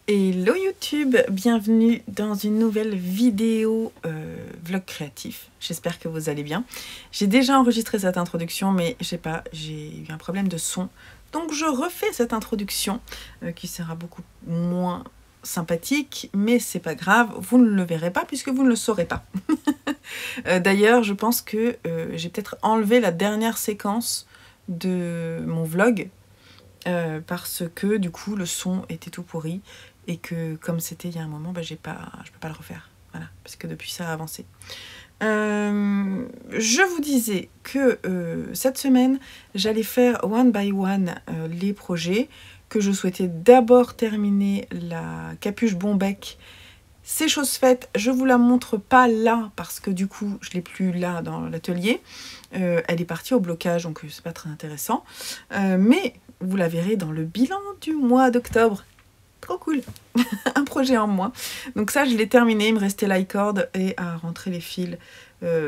Hello YouTube, bienvenue dans une nouvelle vidéo vlog créatif. J'espère que vous allez bien. J'ai déjà enregistré cette introduction, mais j'ai eu un problème de son. Donc je refais cette introduction qui sera beaucoup moins sympathique, mais c'est pas grave, vous ne le verrez pas puisque vous ne le saurez pas. D'ailleurs, je pense que j'ai peut-être enlevé la dernière séquence de mon vlog parce que du coup le son était tout pourri et que comme c'était il y a un moment, je peux pas le refaire, voilà, parce que depuis ça a avancé. Je vous disais que cette semaine j'allais faire one by one les projets, que je souhaitais d'abord terminer la capuche Bombec. C'est chose faite, je vous la montre pas là parce que du coup je l'ai plus là dans l'atelier, elle est partie au blocage, donc c'est pas très intéressant, mais vous la verrez dans le bilan du mois d'octobre. Trop cool. Un projet en moins. Donc ça, je l'ai terminé. Il me restait l'icord et à rentrer les fils.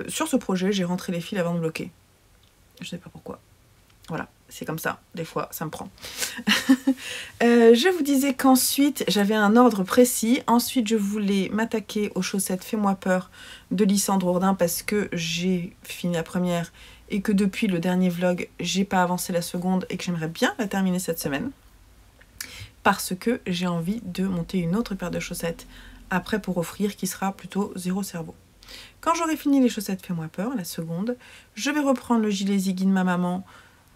Sur ce projet, j'ai rentré les fils avant de bloquer. Je sais pas pourquoi. Voilà, c'est comme ça. Des fois, ça me prend. Je vous disais qu'ensuite, j'avais un ordre précis. Ensuite, je voulais m'attaquer aux chaussettes Fais-moi peur de Lysandre Hourdin parce que j'ai fini la première et que depuis le dernier vlog, j'ai pas avancé la seconde et que j'aimerais bien la terminer cette semaine. Parce que j'ai envie de monter une autre paire de chaussettes après pour offrir qui sera plutôt zéro cerveau. Quand j'aurai fini les chaussettes Fais-moi peur, la seconde, je vais reprendre le gilet Ziggy de ma maman.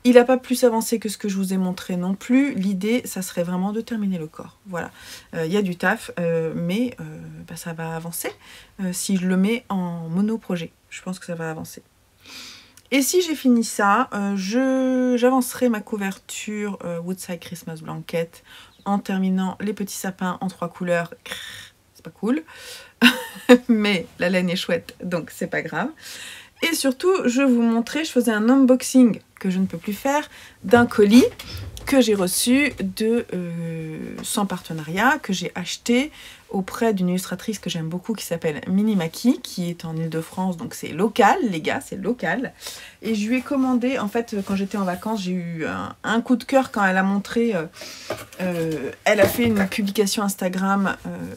Il n'a pas plus avancé que ce que je vous ai montré non plus. L'idée, ça serait vraiment de terminer le corps. Voilà, y a du taf, mais ça va avancer si je le mets en mono-projet. Je pense que ça va avancer. Et si j'ai fini ça, j'avancerai ma couverture Woodside Christmas Blanket en terminant les petits sapins en 3 couleurs. C'est pas cool, mais la laine est chouette, donc c'est pas grave. Et surtout, je vous montrais, je faisais un unboxing que je ne peux plus faire d'un colis que j'ai reçu sans partenariat, que j'ai acheté auprès d'une illustratrice que j'aime beaucoup qui s'appelle Mini Maki, qui est en Ile-de-France, donc c'est local, les gars, c'est local. Et je lui ai commandé, en fait, quand j'étais en vacances, j'ai eu un coup de cœur quand elle a montré, elle a fait une publication Instagram,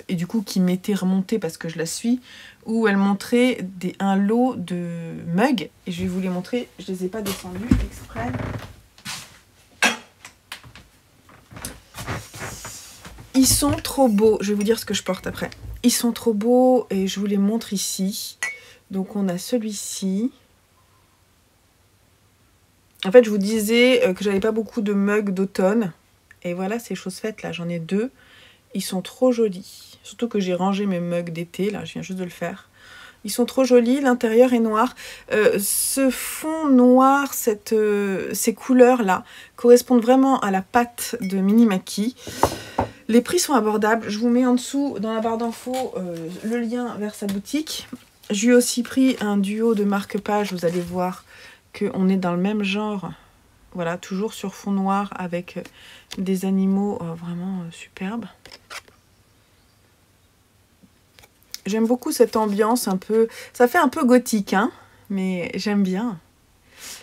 et du coup qui m'était remontée parce que je la suis, où elle montrait un lot de mugs, et je vais vous les montrer, je les ai pas descendus exprès. Ils sont trop beaux, je vais vous dire ce que je porte après. Ils sont trop beaux et je vous les montre ici. Donc on a celui-ci. En fait je vous disais que j'avais pas beaucoup de mugs d'automne. Et voilà ces choses faites là, j'en ai 2. Ils sont trop jolis. Surtout que j'ai rangé mes mugs d'été, là je viens juste de le faire. Ils sont trop jolis, l'intérieur est noir. Ce fond noir, ces couleurs-là, correspondent vraiment à la patte de Mini Maki. Les prix sont abordables. Je vous mets en dessous, dans la barre d'infos, le lien vers sa boutique. Je lui ai aussi pris un duo de marque-page. Vous allez voir qu'on est dans le même genre. Voilà, toujours sur fond noir avec des animaux vraiment superbes. J'aime beaucoup cette ambiance un peu... Ça fait un peu gothique, hein, mais j'aime bien.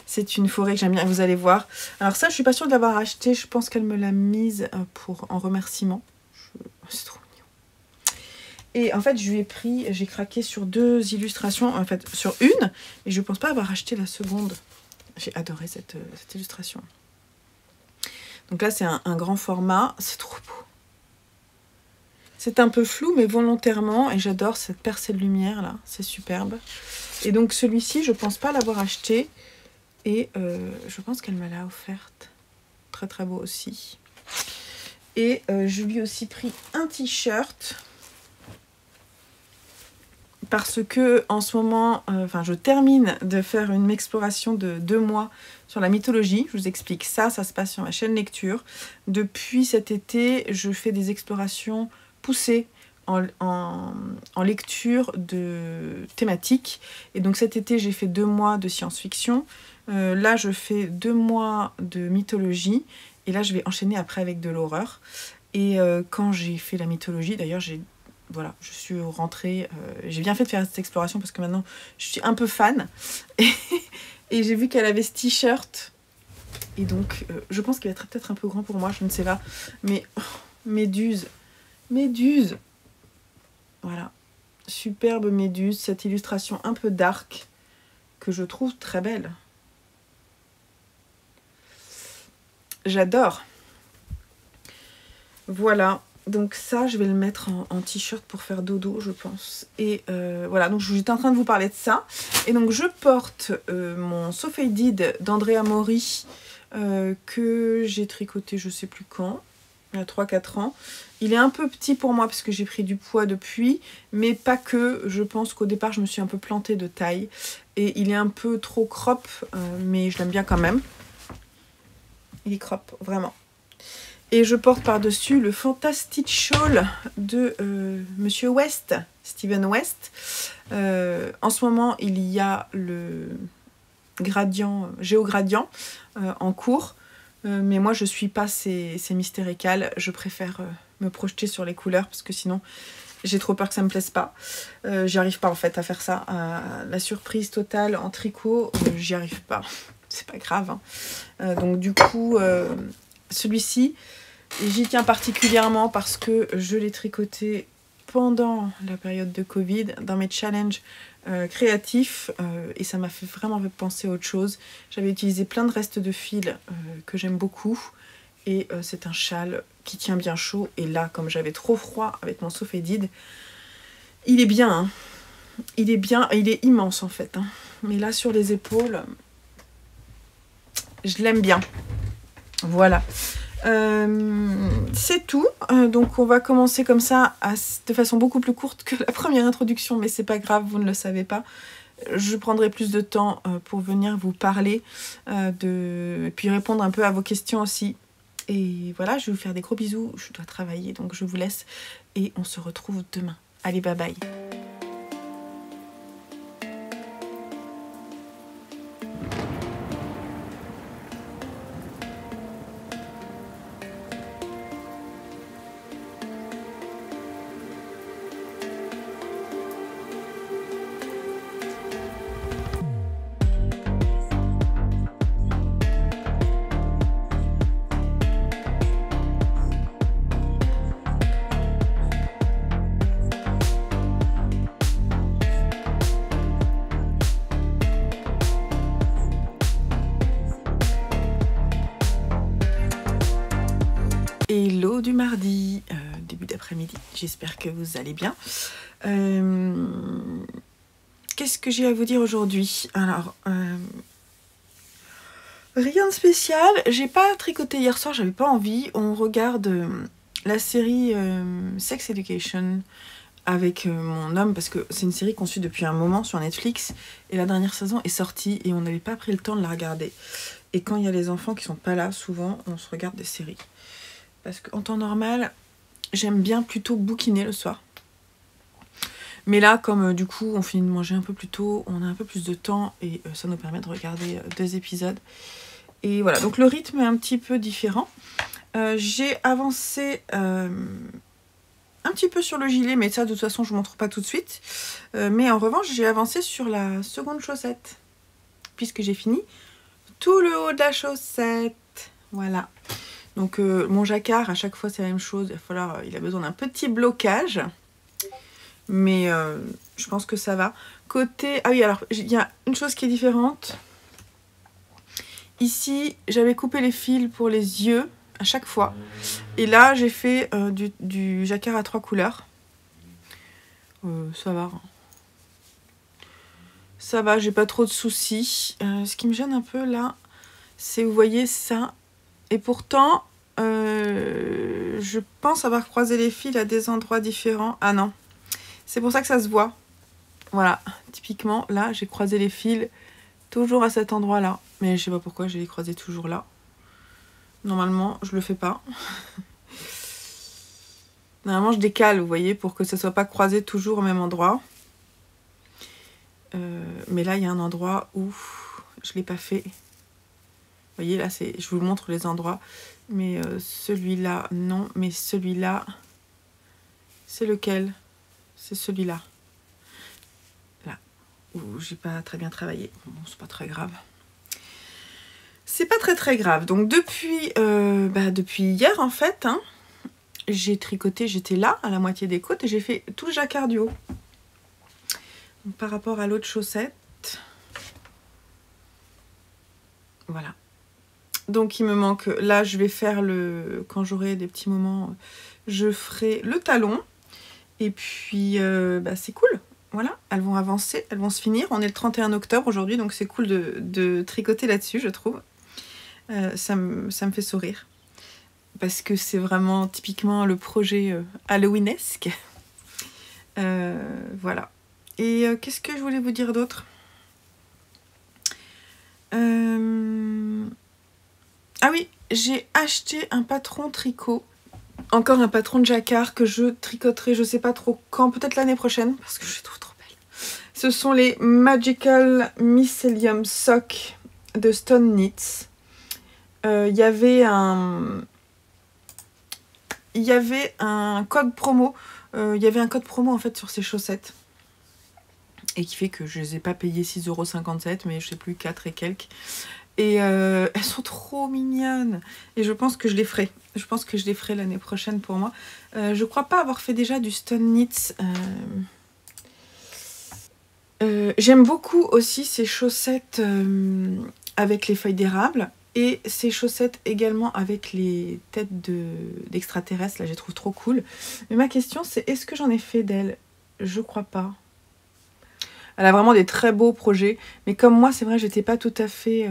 C'est une forêt que j'aime bien, vous allez voir. Alors ça, je suis pas sûre de l'avoir acheté. Je pense qu'elle me l'a mise en remerciement. C'est trop mignon. Et en fait, je lui ai pris... J'ai craqué sur 2 illustrations. En fait, sur une. Et je pense pas avoir acheté la seconde. J'ai adoré cette illustration. Donc là, c'est un grand format. C'est trop beau. C'est un peu flou, mais volontairement. Et j'adore cette percée de lumière, là. C'est superbe. Et donc, celui-ci, je pense pas l'avoir acheté. Et je pense qu'elle me l'a offerte. Très, très beau aussi. Et je lui ai aussi pris un t-shirt. Parce que, en ce moment, je termine de faire une exploration de 2 mois sur la mythologie. Je vous explique ça. Ça se passe sur ma chaîne lecture. Depuis cet été, je fais des explorations poussée en lecture de thématiques. Et donc cet été, j'ai fait 2 mois de science-fiction. Là, je fais 2 mois de mythologie. Et là, je vais enchaîner après avec de l'horreur. Et quand j'ai fait la mythologie, d'ailleurs, voilà, je suis rentrée... j'ai bien fait de faire cette exploration parce que maintenant, je suis un peu fan. Et j'ai vu qu'elle avait ce t-shirt. Et donc, je pense qu'il va être peut-être un peu grand pour moi, je ne sais pas. Mais, oh, Méduse... Méduse. Voilà. Superbe méduse. Cette illustration un peu dark que je trouve très belle. J'adore. Voilà. Donc ça, je vais le mettre en t-shirt pour faire dodo, je pense. Et voilà, donc j'étais en train de vous parler de ça. Et donc je porte mon So Faded d'Andrea Mori que j'ai tricoté je sais plus quand, il y a 3-4 ans. Il est un peu petit pour moi parce que j'ai pris du poids depuis, mais pas que. Je pense qu'au départ, je me suis un peu plantée de taille. Et il est un peu trop crop, mais je l'aime bien quand même. Il est crop, vraiment. Et je porte par-dessus le Fantastic Shawl de Monsieur West, Steven West. En ce moment, il y a le gradient, géogradient en cours. Mais moi, je ne suis pas ces mystéricales. Je préfère me projeter sur les couleurs parce que sinon, j'ai trop peur que ça ne me plaise pas. J'y arrive pas en fait à faire ça. La surprise totale en tricot, j'y arrive pas. C'est pas grave. Hein. Donc du coup... celui-ci, j'y tiens particulièrement parce que je l'ai tricoté pendant la période de Covid dans mes challenges créatifs et ça m'a fait vraiment penser à autre chose. J'avais utilisé plein de restes de fil que j'aime beaucoup et c'est un châle qui tient bien chaud et là, comme j'avais trop froid avec mon So Faded, il est bien, hein. Il est bien, il est immense en fait, hein. Mais là sur les épaules, je l'aime bien. Voilà, c'est tout. Donc on va commencer comme ça de façon beaucoup plus courte que la première introduction, mais c'est pas grave, vous ne le savez pas. Je prendrai plus de temps pour venir vous parler et puis répondre un peu à vos questions aussi. Et voilà, je vais vous faire des gros bisous, je dois travailler donc je vous laisse et on se retrouve demain. Allez, bye bye. Hello du mardi, début d'après-midi, j'espère que vous allez bien. Qu'est-ce que j'ai à vous dire aujourd'hui? Alors, rien de spécial, j'ai pas tricoté hier soir, j'avais pas envie. On regarde la série Sex Education avec mon homme parce que c'est une série qu'on suit depuis un moment sur Netflix et la dernière saison est sortie et on n'avait pas pris le temps de la regarder. Et quand il y a les enfants qui sont pas là, souvent on se regarde des séries. Parce qu'en temps normal, j'aime bien plutôt bouquiner le soir. Mais là, comme du coup, on finit de manger un peu plus tôt, on a un peu plus de temps et ça nous permet de regarder 2 épisodes. Et voilà, donc le rythme est un petit peu différent. J'ai avancé un petit peu sur le gilet, mais ça, de toute façon, je ne vous montre pas tout de suite. Mais en revanche, j'ai avancé sur la seconde chaussette, puisque j'ai fini tout le haut de la chaussette. Voilà. Donc mon jacquard, à chaque fois c'est la même chose, il a besoin d'un petit blocage. Mais je pense que ça va. Côté... Ah oui, alors il y a une chose qui est différente. Ici, j'avais coupé les fils pour les yeux à chaque fois. Et là, j'ai fait du jacquard à 3 couleurs. Ça va. Ça va, j'ai pas trop de soucis. Ce qui me gêne un peu là, c'est, vous voyez ça. Et pourtant, je pense avoir croisé les fils à des endroits différents. Ah non, c'est pour ça que ça se voit. Voilà, typiquement, là, j'ai croisé les fils toujours à cet endroit-là. Mais je sais pas pourquoi, j'ai les croisés toujours là. Normalement, je le fais pas. Normalement, je décale, vous voyez, pour que ça soit pas croisé toujours au même endroit. Mais là, il y a un endroit où je l'ai pas fait. Vous voyez, là, je vous montre les endroits. Mais celui-là, non. Mais celui-là, c'est lequel? C'est celui-là. Là, où j'ai pas très bien travaillé. Bon, c'est pas très grave. C'est pas très grave. Donc, depuis hier, en fait, hein, j'ai tricoté, j'étais là à la moitié des côtes et j'ai fait tout le jacquard du haut. Donc, par rapport à l'autre chaussette, voilà. Donc il me manque, là je vais faire le, quand j'aurai des petits moments, je ferai le talon. Et puis bah, c'est cool, voilà, elles vont avancer, elles vont se finir. On est le 31 octobre aujourd'hui, donc c'est cool de tricoter là-dessus, je trouve. Ça me fait sourire. Parce que c'est vraiment typiquement le projet halloweenesque. Voilà. Et qu'est-ce que je voulais vous dire d'autre? Ah oui, j'ai acheté un patron tricot. Encore un patron de jacquard que je tricoterai, je sais pas trop quand, peut-être l'année prochaine, parce que je les trouve trop belles. Ce sont les Magical Mycelium Sock de Stone Knits. Il y avait un code promo. Il y avait un code promo en fait sur ces chaussettes. Et qui fait que je les ai pas payées 6,57 €, mais je sais plus, 4 et quelques. Et elles sont trop mignonnes. Et je pense que je les ferai. Je pense que je les ferai l'année prochaine pour moi. Je crois pas avoir fait déjà du Stone Knits. J'aime beaucoup aussi ces chaussettes avec les feuilles d'érable. Et ces chaussettes également avec les têtes d'extraterrestres. Là, je les trouve trop cool. Mais ma question, c'est est-ce que j'en ai fait d'elles? Je crois pas. Elle a vraiment des très beaux projets. Mais comme moi, c'est vrai, j'étais pas tout à fait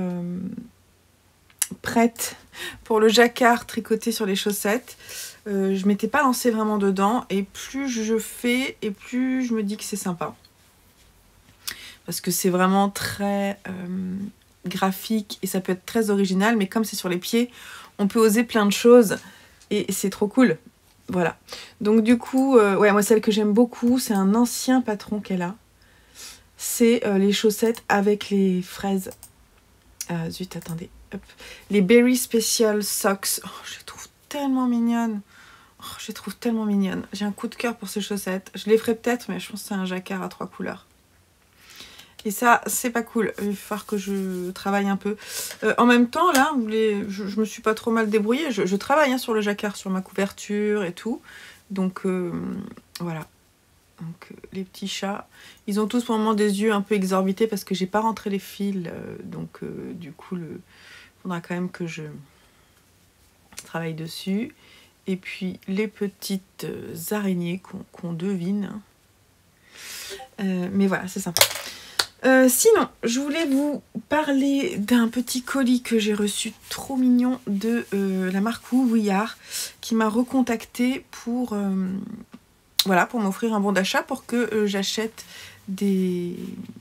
prête pour le jacquard tricoté sur les chaussettes. Je m'étais pas lancée vraiment dedans. Et plus je fais, et plus je me dis que c'est sympa. Parce que c'est vraiment très graphique et ça peut être très original. Mais comme c'est sur les pieds, on peut oser plein de choses. Et c'est trop cool. Voilà. Donc du coup, ouais, moi celle que j'aime beaucoup, c'est un ancien patron qu'elle a. C'est les chaussettes avec les fraises. Zut, attendez. Hop. Les Berry Special Socks. Oh, je les trouve tellement mignonnes. Oh, je les trouve tellement mignonnes. J'ai un coup de cœur pour ces chaussettes. Je les ferai peut-être, mais je pense que c'est un jacquard à 3 couleurs. Et ça, c'est pas cool. Il va falloir que je travaille un peu. En même temps, là, je me suis pas trop mal débrouillée. Je travaille hein, sur le jacquard, sur ma couverture et tout. Donc, voilà. Donc les petits chats, ils ont tous pour le moment des yeux un peu exorbités parce que j'ai pas rentré les fils, donc du coup il faudra quand même que je travaille dessus. Et puis les petites araignées qu'on devine. Mais voilà, c'est sympa. Sinon, je voulais vous parler d'un petit colis que j'ai reçu trop mignon de la marque Woo We Are qui m'a recontacté pour... voilà, pour m'offrir un bon d'achat pour que j'achète des...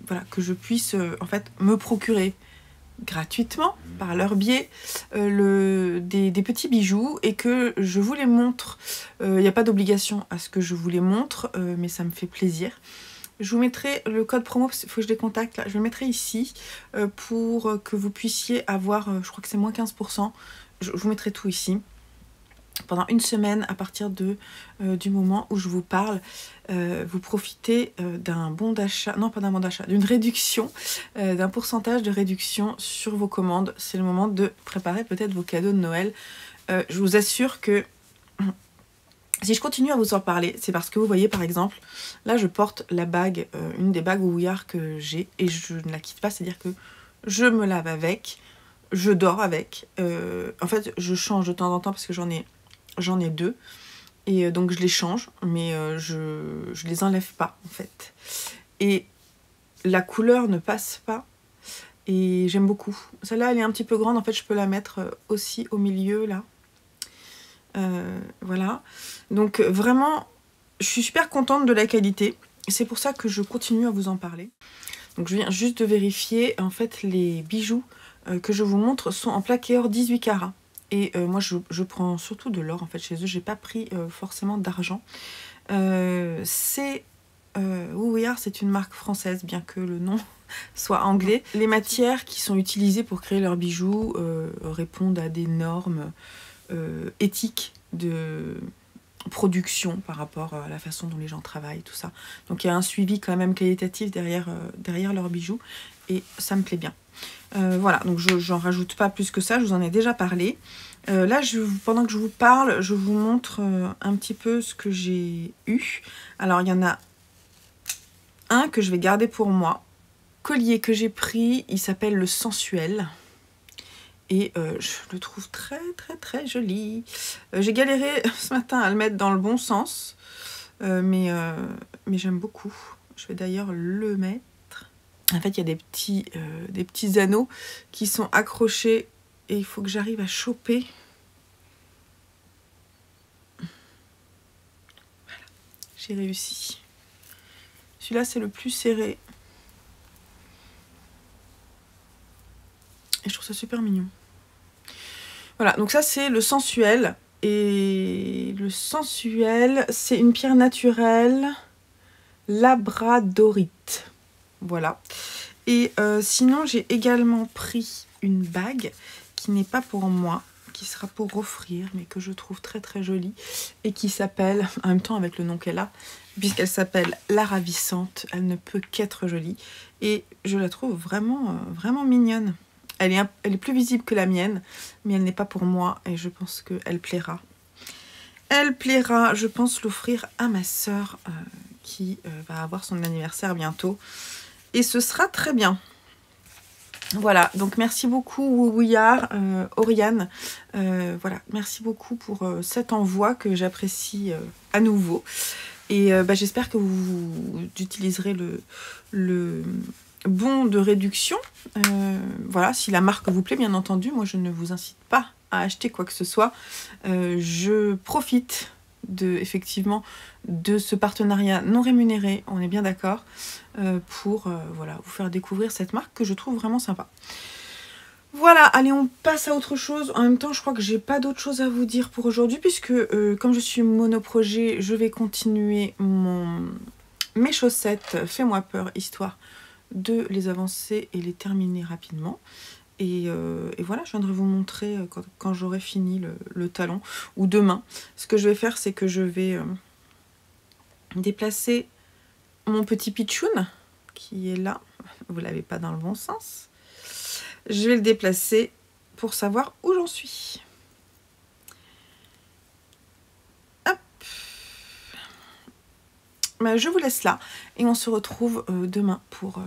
Voilà, que je puisse en fait me procurer gratuitement, par leur biais, des petits bijoux et que je vous les montre. Il n'y a pas d'obligation à ce que je vous les montre, mais ça me fait plaisir. Je vous mettrai le code promo, il faut que je les contacte, là. Je le mettrai ici pour que vous puissiez avoir, je crois que c'est moins 15%. Je vous mettrai tout ici. Pendant une semaine, à partir du moment où je vous parle, vous profitez d'un bon d'achat, non pas d'un bon d'achat, d'une réduction, d'un pourcentage de réduction sur vos commandes. C'est le moment de préparer peut-être vos cadeaux de Noël. Je vous assure que si je continue à vous en parler, c'est parce que vous voyez par exemple, là je porte la bague, une des bagues Woo We Are que j'ai et je ne la quitte pas, c'est-à-dire que je me lave avec, je dors avec. En fait, je change de temps en temps parce que j'en ai deux et donc je les change mais je les enlève pas en fait et la couleur ne passe pas et j'aime beaucoup. Celle-là elle est un petit peu grande, en fait je peux la mettre aussi au milieu là. Voilà, donc vraiment je suis super contente de la qualité, c'est pour ça que je continue à vous en parler. Donc je viens juste de vérifier, en fait les bijoux que je vous montre sont en plaqué or 18 carats. Et moi je prends surtout de l'or en fait chez eux, j'ai pas pris forcément d'argent. C'est Woo We Are, c'est une marque française bien que le nom soit anglais. Les matières qui sont utilisées pour créer leurs bijoux répondent à des normes éthiques de production par rapport à la façon dont les gens travaillent, tout ça. Donc il y a un suivi quand même qualitatif derrière leurs bijoux et ça me plaît bien. Voilà, donc j'en rajoute pas plus que ça, je vous en ai déjà parlé. Là, pendant que je vous parle, je vous montre un petit peu ce que j'ai eu. Alors, il y en a un que je vais garder pour moi. Collier que j'ai pris, il s'appelle le Sensuel. Et je le trouve très très très joli. J'ai galéré ce matin à le mettre dans le bon sens. Mais j'aime beaucoup. Je vais d'ailleurs le mettre. En fait, il y a des petits anneaux qui sont accrochés. Et il faut que j'arrive à choper. Voilà, j'ai réussi. Celui-là, c'est le plus serré. Et je trouve ça super mignon. Voilà, donc ça, c'est le Sensuel. Et le Sensuel, c'est une pierre naturelle labradorite. Voilà. Et sinon, j'ai également pris une bague qui n'est pas pour moi, qui sera pour offrir, mais que je trouve très très jolie, et qui s'appelle, en même temps avec le nom qu'elle a, puisqu'elle s'appelle La Ravissante, elle ne peut qu'être jolie, et je la trouve vraiment, vraiment mignonne. Elle est plus visible que la mienne, mais elle n'est pas pour moi, et je pense qu'elle plaira. Elle plaira, je pense l'offrir à ma sœur, qui va avoir son anniversaire bientôt, et ce sera très bien. Voilà, donc merci beaucoup Woubouillard, Oriane, voilà, merci beaucoup pour cet envoi que j'apprécie à nouveau. Et j'espère que vous utiliserez le bon de réduction. Voilà, si la marque vous plaît, bien entendu, moi je ne vous incite pas à acheter quoi que ce soit. Je profite effectivement de ce partenariat non rémunéré, on est bien d'accord, pour voilà, vous faire découvrir cette marque que je trouve vraiment sympa. Voilà, allez, on passe à autre chose. En même temps, je crois que j'ai pas d'autre chose à vous dire pour aujourd'hui, puisque comme je suis monoprojet, je vais continuer mes chaussettes Fais-moi peur, histoire de les avancer et les terminer rapidement. Et voilà, je viendrai vous montrer quand j'aurai fini le talon, ou demain. Ce que je vais faire, c'est que je vais déplacer mon petit pitchoun, qui est là. Vous ne l'avez pas dans le bon sens. Je vais le déplacer pour savoir où j'en suis. Hop. Je vous laisse là, et on se retrouve demain pour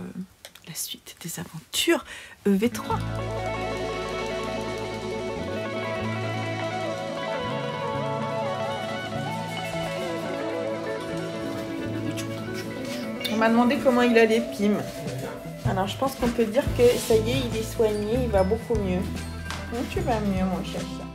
la suite des aventures EV3. On m'a demandé comment il allait, Pim. Alors je pense qu'on peut dire que ça y est, il est soigné, il va beaucoup mieux. Tu vas mieux, mon cher chat.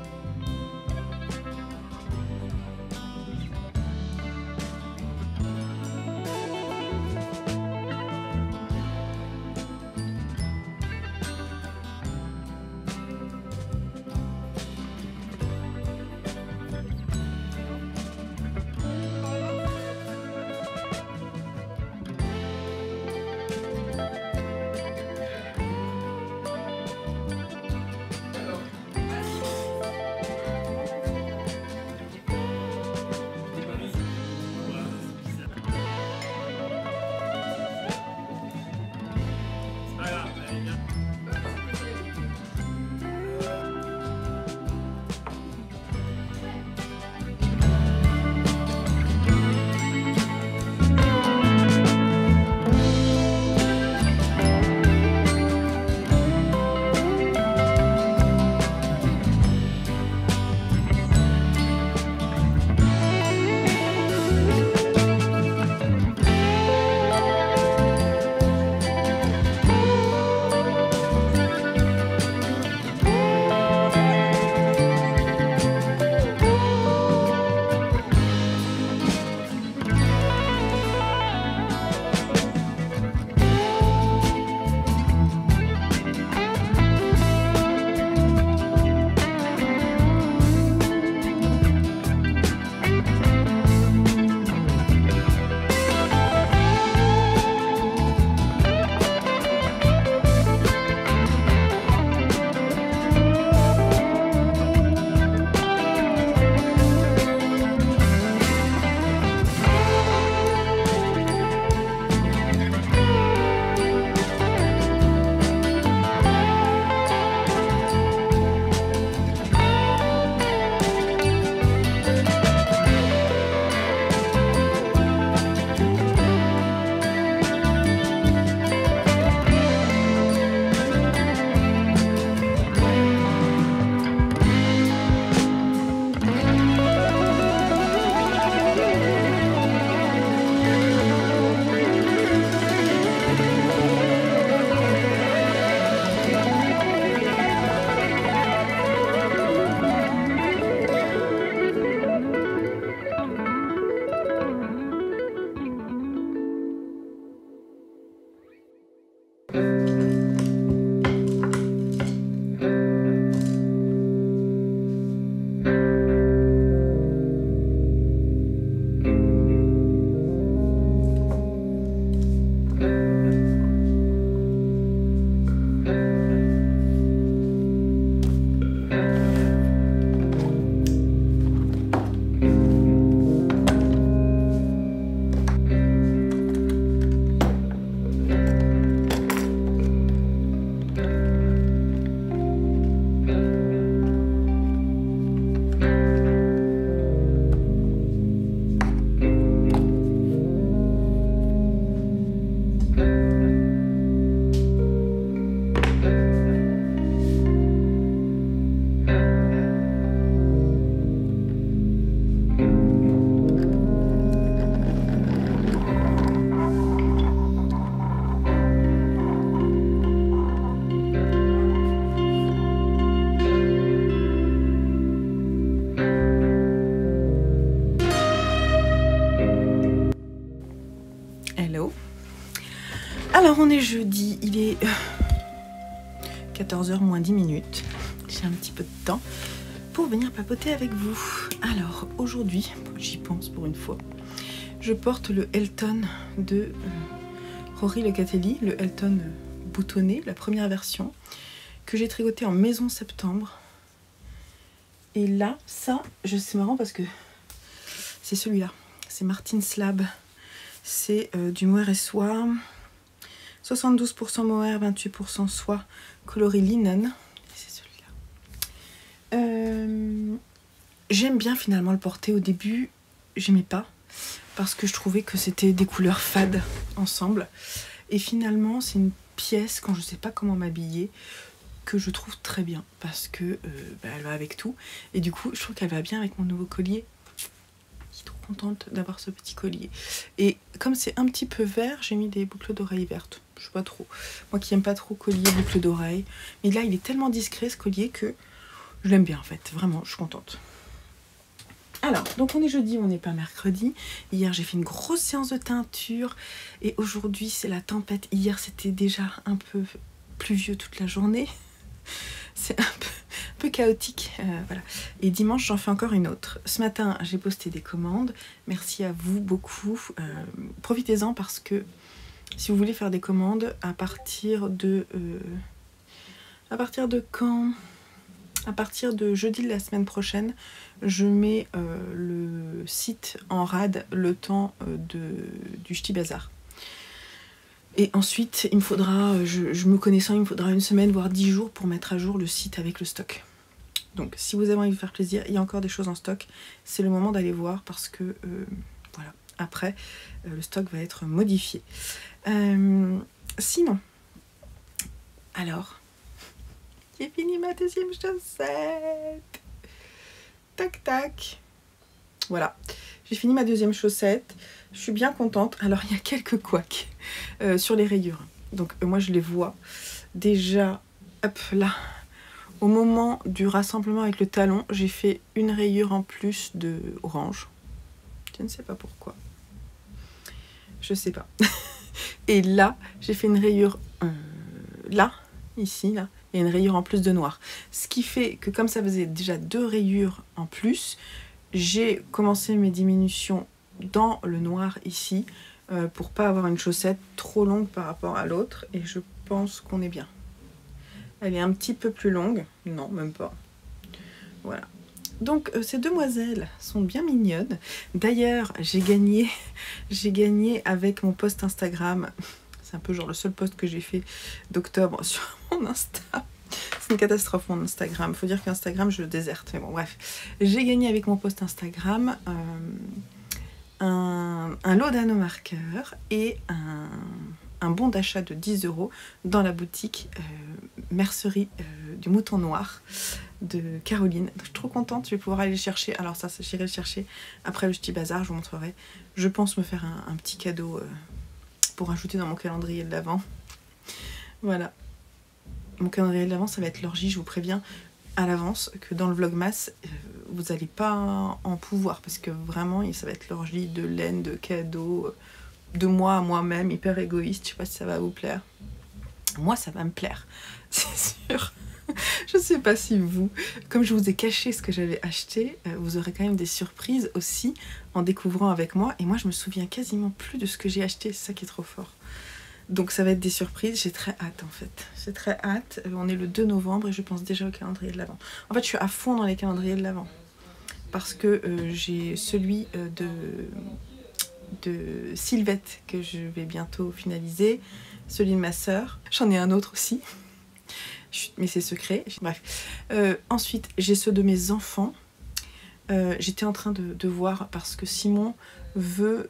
Alors on est jeudi, il est 14h moins 10 minutes. J'ai un petit peu de temps pour venir papoter avec vous. Alors aujourd'hui, j'y pense pour une fois, je porte le Elton de Rory Locatelli, le Elton boutonné, la première version, que j'ai tricoté en maison septembre. Et là, ça, c'est marrant parce que c'est celui-là, c'est Martin Slab. C'est du mohair et soie, 72% mohair, 28% soie, coloris linen. C'est celui-là. J'aime bien finalement le porter. Au début, j'aimais pas parce que je trouvais que c'était des couleurs fades ensemble. Et finalement, c'est une pièce, quand je sais pas comment m'habiller, que je trouve très bien parce que elle va avec tout. Et du coup, je trouve qu'elle va bien avec mon nouveau collier. Je suis trop contente d'avoir ce petit collier. Et comme c'est un petit peu vert, j'ai mis des boucles d'oreilles vertes. Je sais pas trop. Moi qui aime pas trop collier, boucles d'oreilles. Mais là, il est tellement discret ce collier que je l'aime bien en fait. Vraiment, je suis contente. Alors, donc on est jeudi, on n'est pas mercredi. Hier, j'ai fait une grosse séance de teinture. Et aujourd'hui, c'est la tempête. Hier, c'était déjà un peu pluvieux toute la journée. C'est un peu chaotique, voilà. Et dimanche, j'en fais encore une autre. Ce matin, j'ai posté des commandes. Merci à vous beaucoup. Profitez-en parce que si vous voulez faire des commandes, à partir de quand? À partir de jeudi de la semaine prochaine, je mets le site en rade le temps du Ch'ti Bazar. Et ensuite, il me faudra, je me connaissant, il me faudra une semaine, voire 10 jours pour mettre à jour le site avec le stock. Donc, si vous avez envie de vous faire plaisir, il y a encore des choses en stock. C'est le moment d'aller voir parce que, voilà, après, le stock va être modifié. Sinon, alors, j'ai fini ma deuxième chaussette. Tac, tac. Voilà, j'ai fini ma deuxième chaussette. Je suis bien contente. Alors, il y a quelques couacs sur les rayures. Donc, moi, je les vois. Déjà, hop, là, au moment du rassemblement avec le talon, j'ai fait une rayure en plus de orange. Je ne sais pas pourquoi. Je sais pas. Et là, j'ai fait une rayure là, ici, là, et une rayure en plus de noir. Ce qui fait que comme ça faisait déjà 2 rayures en plus, j'ai commencé mes diminutions dans le noir ici pour pas avoir une chaussette trop longue par rapport à l'autre, et je pense qu'on est bien. Elle est un petit peu plus longue, non même pas, voilà. Donc ces demoiselles sont bien mignonnes. D'ailleurs j'ai gagné avec mon post Instagram. C'est un peu genre le seul post que j'ai fait d'octobre sur mon Insta. C'est une catastrophe mon Instagram, faut dire qu'Instagram je le déserte, mais bon bref. J'ai gagné avec mon post Instagram un lot d'anneaux marqueurs et un bon d'achat de 10 € dans la boutique Mercerie du Mouton Noir de Caroline. Donc, je suis trop contente, je vais pouvoir aller le chercher. Alors ça, j'irai le chercher après le Ch'ti Bazar, je vous montrerai. Je pense me faire un petit cadeau pour ajouter dans mon calendrier de l'Avent. Voilà. Mon calendrier de l'Avent, ça va être l'orgie, je vous préviens à l'avance que dans le vlogmas, vous n'allez pas en pouvoir parce que vraiment, ça va être l'orgie de laine, de cadeaux, de moi à moi-même, hyper égoïste. Je sais pas si ça va vous plaire. Moi, ça va me plaire, c'est sûr. Je sais pas si vous, comme je vous ai caché ce que j'avais acheté, vous aurez quand même des surprises aussi en découvrant avec moi. Et moi, je me souviens quasiment plus de ce que j'ai acheté, c'est ça qui est trop fort. Donc ça va être des surprises, j'ai très hâte en fait. J'ai très hâte, on est le 2 novembre et je pense déjà au calendrier de l'Avent. En fait, je suis à fond dans les calendriers de l'Avent. Parce que j'ai celui de Sylvette que je vais bientôt finaliser, celui de ma sœur. J'en ai un autre aussi, mais c'est secret. Bref. Ensuite, j'ai ceux de mes enfants. J'étais en train de voir parce que Simon veut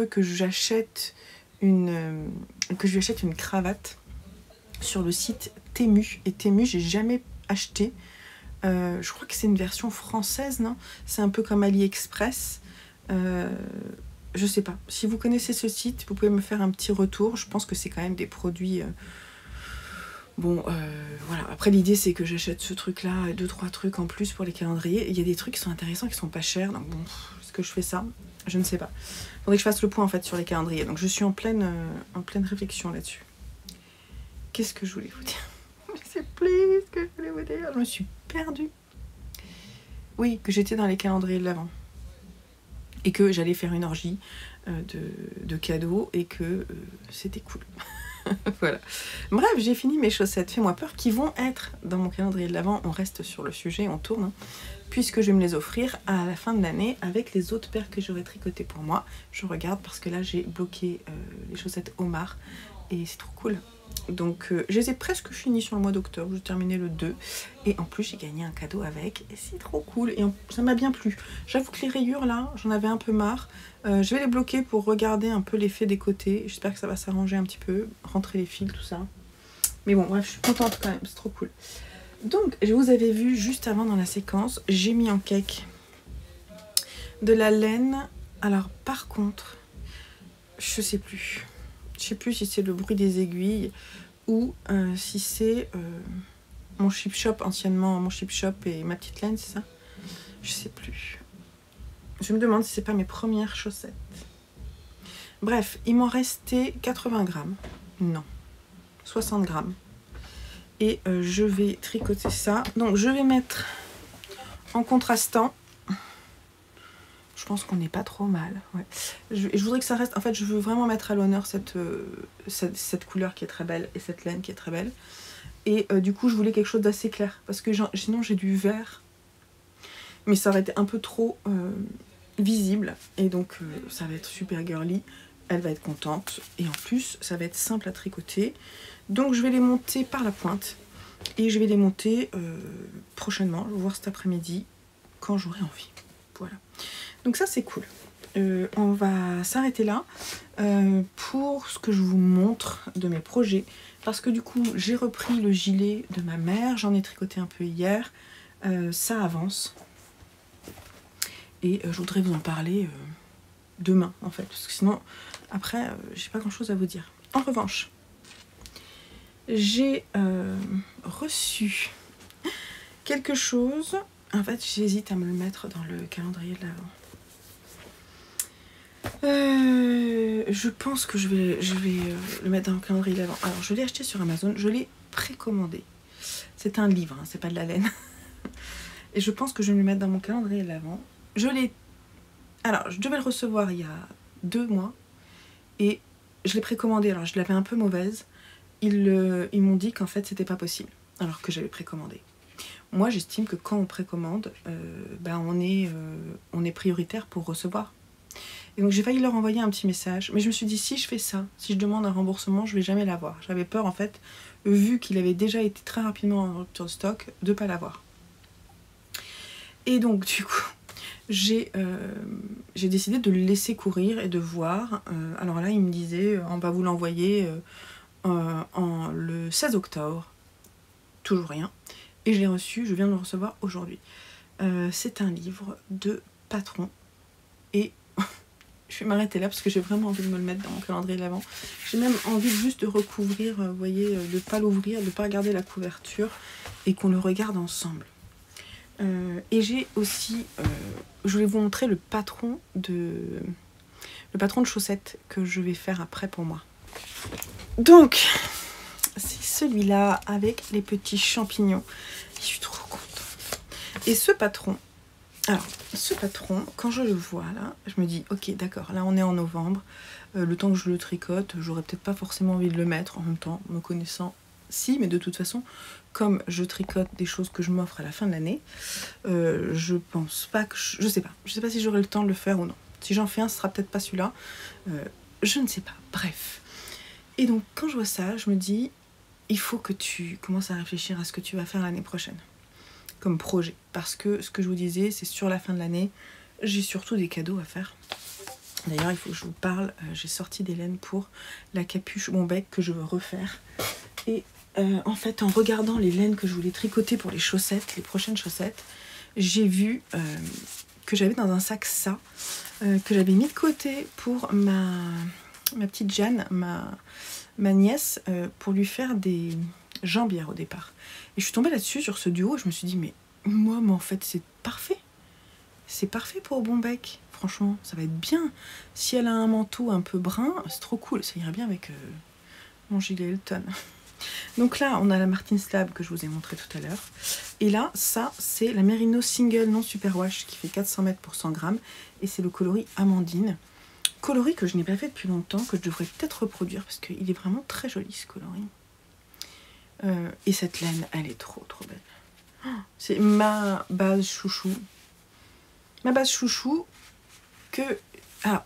que j'achète que je lui achète une cravate sur le site Temu. Et Temu, j'ai jamais acheté. Je crois que c'est une version française, non? C'est un peu comme AliExpress. Je sais pas. Si vous connaissez ce site, vous pouvez me faire un petit retour. Je pense que c'est quand même des produits... Bon, voilà. Après, l'idée, c'est que j'achète ce truc-là et 2-3 trucs en plus pour les calendriers. Il y a des trucs qui sont intéressants, qui sont pas chers. Donc bon, est-ce que je fais ça? Je ne sais pas. Faudrait que je fasse le point en fait sur les calendriers. Donc je suis en pleine réflexion là-dessus. Qu'est-ce que je voulais vous dire? Je sais plus ce que je voulais vous dire. Je me suis perdue. Oui, que j'étais dans les calendriers de l'Avent. Et que j'allais faire une orgie de cadeaux et que c'était cool. Voilà. Bref, j'ai fini mes chaussettes Fais-moi peur qui vont être dans mon calendrier de l'Avent. On reste sur le sujet, on tourne. Hein, puisque je vais me les offrir à la fin de l'année avec les autres paires que j'aurais tricotées pour moi. Je regarde parce que là j'ai bloqué les chaussettes Omar et c'est trop cool. Donc je les ai presque finies sur le mois d'octobre, j'ai terminé le 2 et en plus j'ai gagné un cadeau avec et c'est trop cool et ça m'a bien plu. J'avoue que les rayures là, j'en avais un peu marre. Je vais les bloquer pour regarder un peu l'effet des côtés. J'espère que ça va s'arranger un petit peu, rentrer les fils, tout ça. Mais bon, bref, je suis contente quand même, c'est trop cool. Donc, je vous avais vu juste avant dans la séquence, j'ai mis en cake de la laine. Alors, par contre, je sais plus. Je sais plus si c'est le bruit des aiguilles ou si c'est mon Chip Shop, anciennement mon Chip Shop et ma petite laine, c'est ça? Je sais plus. Je me demande si c'est pas mes premières chaussettes. Bref, il m'en restait 80 grammes. Non, 60 grammes. Et je vais tricoter ça. Donc je vais mettre en contrastant. Je pense qu'on n'est pas trop mal. Ouais. Je voudrais que ça reste. En fait, je veux vraiment mettre à l'honneur cette couleur qui est très belle et cette laine qui est très belle. Et du coup, je voulais quelque chose d'assez clair. Parce que sinon, j'ai du vert. Mais ça aurait été un peu trop visible. Et donc, ça va être super girly. Elle va être contente. Et en plus, ça va être simple à tricoter. Donc, je vais les monter par la pointe. Et je vais les monter prochainement. Je vais voir cet après-midi quand j'aurai envie. Voilà. Donc ça c'est cool. On va s'arrêter là pour ce que je vous montre de mes projets. Parce que du coup j'ai repris le gilet de ma mère. J'en ai tricoté un peu hier. Ça avance. Et je voudrais vous en parler demain en fait. Parce que sinon après j'ai pas grand chose à vous dire. En revanche, j'ai reçu quelque chose. En fait j'hésite à me le mettre dans le calendrier de l'Avent. Je pense que je vais le mettre dans le calendrier de l'Avent. Alors je l'ai acheté sur Amazon, je l'ai précommandé. C'est un livre, hein, c'est pas de la laine. Et je pense que je vais le mettre dans mon calendrier de l'Avent. Alors je devais le recevoir il y a 2 mois et je l'ai précommandé. Alors je l'avais un peu mauvaise. Ils m'ont dit qu'en fait c'était pas possible alors que j'avais précommandé. Moi j'estime que quand on précommande, on est prioritaire pour recevoir. Et donc j'ai failli leur envoyer un petit message, mais je me suis dit si je fais ça, si je demande un remboursement, je vais jamais l'avoir. J'avais peur en fait, vu qu'il avait déjà été très rapidement en rupture de stock, de pas l'avoir. Et donc du coup, j'ai décidé de le laisser courir et de voir. Alors là il me disait on va vous l'envoyer le 16 octobre. Toujours rien. Et je l'ai reçu, je viens de le recevoir aujourd'hui. C'est un livre de Patron. Et je vais m'arrêter là parce que j'ai vraiment envie de me le mettre dans mon calendrier de l'Avent. J'ai même envie juste de recouvrir, vous voyez, de ne pas l'ouvrir, de ne pas regarder la couverture et qu'on le regarde ensemble. Et j'ai aussi, je voulais vous montrer le patron de chaussettes que je vais faire après pour moi. Donc, c'est celui-là avec les petits champignons. Je suis trop contente. Et ce patron, alors, ce patron, quand je le vois là, je me dis, ok, d'accord, là on est en novembre, le temps que je le tricote, j'aurais peut-être pas forcément envie de le mettre en même temps, me connaissant, si, mais de toute façon, comme je tricote des choses que je m'offre à la fin de l'année, je pense pas que, je sais pas si j'aurai le temps de le faire ou non. Si j'en fais un, ce sera peut-être pas celui-là, je ne sais pas, bref. Et donc, quand je vois ça, je me dis, il faut que tu commences à réfléchir à ce que tu vas faire l'année prochaine. Comme projet, parce que ce que je vous disais, c'est sur la fin de l'année, j'ai surtout des cadeaux à faire. D'ailleurs, il faut que je vous parle, j'ai sorti des laines pour la capuche Bombec que je veux refaire. Et en fait, en regardant les laines que je voulais tricoter pour les chaussettes, les prochaines chaussettes, j'ai vu que j'avais dans un sac ça, que j'avais mis de côté pour ma petite Jeanne, ma nièce, pour lui faire des jambières au départ. Et je suis tombée là-dessus sur ce duo et je me suis dit mais en fait c'est parfait. c'est parfait pour Bombec. Franchement, ça va être bien. Si elle a un manteau un peu brun, c'est trop cool. Ça irait bien avec mon gilet Elton. Donc là, on a la Martin Slab que je vous ai montré tout à l'heure. Et là, ça, c'est la Merino Single non Superwash qui fait 400 mètres pour 100 grammes. Et c'est le coloris Amandine. Coloris que je n'ai pas fait depuis longtemps, que je devrais peut-être reproduire parce qu'il est vraiment très joli ce coloris. Et cette laine, elle est trop belle. C'est ma base chouchou. Ma base chouchou que... Alors,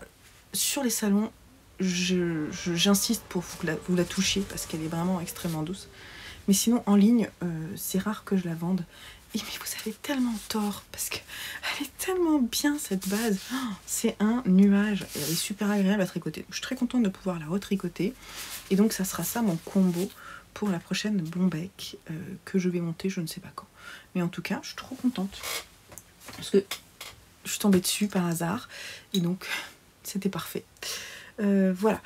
sur les salons, j'insiste pour que vous la touchiez parce qu'elle est vraiment extrêmement douce. Mais sinon, en ligne, c'est rare que je la vende. Et mais vous avez tellement tort parce qu'elle est tellement bien cette base. C'est un nuage. Et elle est super agréable à tricoter. Donc, je suis très contente de pouvoir la retricoter. Et donc, ça sera ça mon combo pour la prochaine Bombec que je vais monter, je ne sais pas quand. Mais en tout cas, je suis trop contente. Parce que je suis tombée dessus par hasard. Et donc, c'était parfait. Voilà.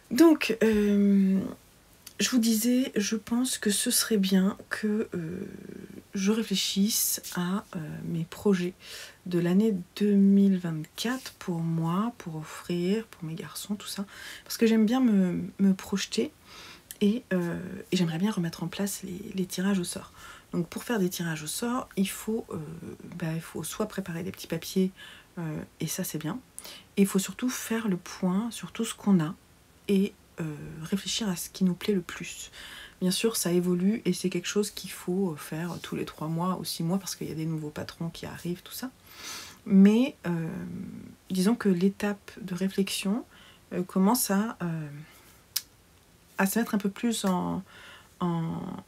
Donc, je vous disais, je pense que ce serait bien que je réfléchisse à mes projets de l'année 2024 pour moi, pour offrir, pour mes garçons, tout ça. Parce que j'aime bien me projeter et j'aimerais bien remettre en place les tirages au sort. Donc pour faire des tirages au sort, il faut soit préparer des petits papiers, et ça c'est bien. Et il faut surtout faire le point sur tout ce qu'on a et réfléchir à ce qui nous plaît le plus. Bien sûr, ça évolue et c'est quelque chose qu'il faut faire tous les 3 mois ou 6 mois parce qu'il y a des nouveaux patrons qui arrivent, tout ça. Mais disons que l'étape de réflexion commence à se mettre un peu plus en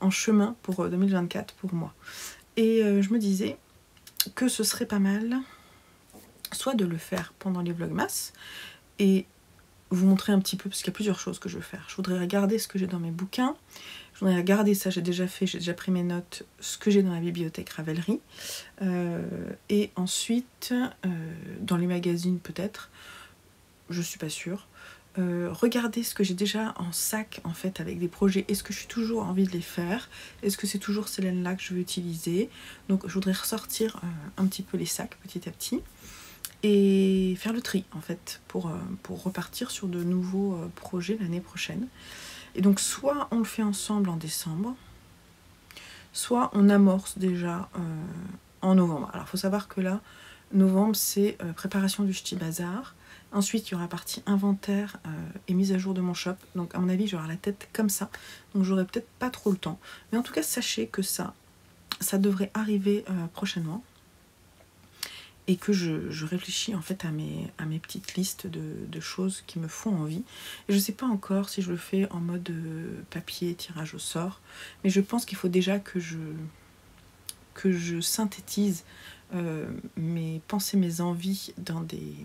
chemin pour 2024 pour moi. Et je me disais que ce serait pas mal soit de le faire pendant les vlogmas et vous montrer un petit peu, parce qu'il y a plusieurs choses que je veux faire. Je voudrais regarder ce que j'ai dans mes bouquins, je voudrais regarder ça, j'ai déjà fait, j'ai déjà pris mes notes, ce que j'ai dans la bibliothèque Ravelry, et ensuite, dans les magazines peut-être, je suis pas sûre, regarder ce que j'ai déjà en sac en fait avec des projets, est-ce que je suis toujours envie de les faire, est-ce que c'est toujours ces laines là que je veux utiliser, donc je voudrais ressortir un petit peu les sacs petit à petit et faire le tri en fait pour repartir sur de nouveaux projets l'année prochaine. Et donc soit on le fait ensemble en décembre, soit on amorce déjà en novembre. Alors il faut savoir que là, novembre c'est préparation du Ch'ti Bazar. Ensuite, il y aura partie inventaire et mise à jour de mon shop. Donc, à mon avis, j'aurai la tête comme ça. Donc, j'aurai peut-être pas trop le temps. Mais en tout cas, sachez que ça devrait arriver prochainement. Et que je réfléchis en fait à mes petites listes de choses qui me font envie. Et je sais pas encore si je le fais en mode papier, tirage au sort. Mais je pense qu'il faut déjà que je synthétise mes pensées, mes envies dans des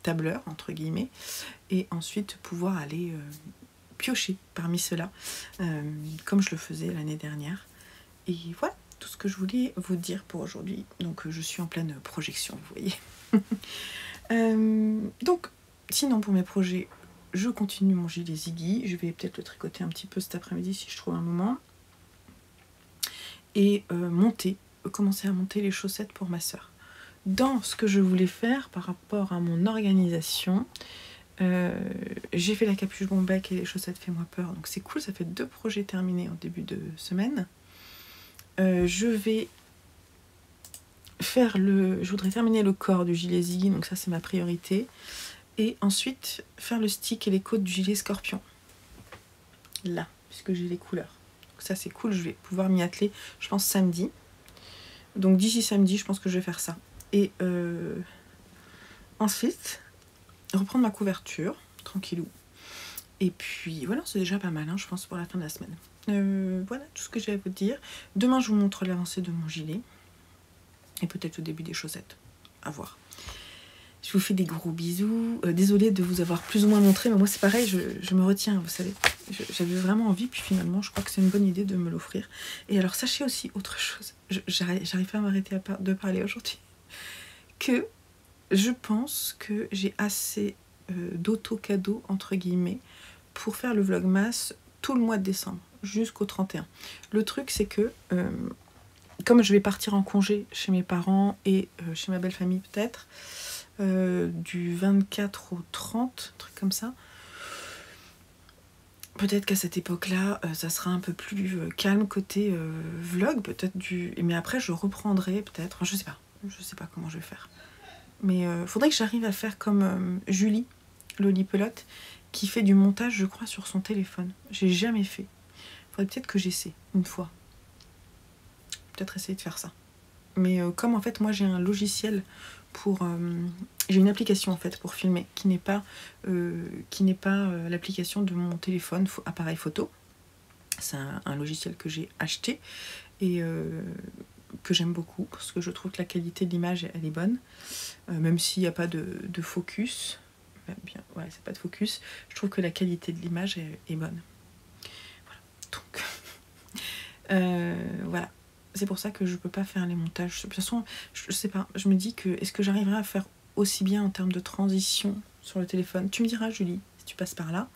tableur entre guillemets et ensuite pouvoir aller piocher parmi ceux-là comme je le faisais l'année dernière. Et voilà tout ce que je voulais vous dire pour aujourd'hui. Donc je suis en pleine projection, vous voyez. Donc sinon pour mes projets, je continue mon gilet Ziggy, je vais peut-être le tricoter un petit peu cet après-midi si je trouve un moment, et commencer à monter les chaussettes pour ma soeur. Dans ce que je voulais faire par rapport à mon organisation, j'ai fait la capuche Bombec et les chaussettes Fais-moi peur, donc c'est cool, ça fait 2 projets terminés en début de semaine. Je voudrais terminer le corps du gilet Ziggy, donc ça c'est ma priorité, et ensuite faire le stick et les côtes du gilet Scorpion, là, puisque j'ai les couleurs. Donc ça c'est cool, je vais pouvoir m'y atteler, je pense samedi. Donc d'ici samedi, je pense que je vais faire ça. Et ensuite, reprendre ma couverture, tranquillou. Et puis voilà, c'est déjà pas mal, hein, je pense, pour la fin de la semaine. Voilà tout ce que j'ai à vous dire. Demain, je vous montre l'avancée de mon gilet. Et peut-être le début des chaussettes. À voir. Je vous fais des gros bisous. Désolée de vous avoir plus ou moins montré, mais moi c'est pareil, je me retiens, vous savez. J'avais vraiment envie, puis finalement, je crois que c'est une bonne idée de me l'offrir. Et alors, sachez aussi autre chose. J'arrive pas à m'arrêter de parler aujourd'hui. Que je pense que j'ai assez d'auto-cadeaux, entre guillemets, pour faire le vlogmas tout le mois de décembre, jusqu'au 31. Le truc, c'est que comme je vais partir en congé chez mes parents et chez ma belle famille peut-être, du 24 au 30, un truc comme ça, peut-être qu'à cette époque-là, ça sera un peu plus calme côté vlog, peut-être mais après je reprendrai peut-être, enfin, je sais pas comment je vais faire. Mais faudrait que j'arrive à faire comme Julie, Lolipelote, qui fait du montage, je crois, sur son téléphone. J'ai jamais fait. Faudrait peut-être que j'essaie une fois. Peut-être essayer de faire ça. Mais comme en fait moi j'ai un logiciel pour... j'ai une application en fait pour filmer qui n'est pas, l'application de mon téléphone appareil photo. C'est un logiciel que j'ai acheté et que j'aime beaucoup parce que je trouve que la qualité de l'image elle est bonne. Même s'il n'y a pas de focus. Bien, ouais, c'est pas de focus. Je trouve que la qualité de l'image est bonne. Voilà. Donc voilà. C'est pour ça que je peux pas faire les montages. De toute façon, je sais pas. Je me dis que est-ce que j'arriverai à faire aussi bien en termes de transition sur le téléphone? Tu me diras, Julie, si tu passes par là.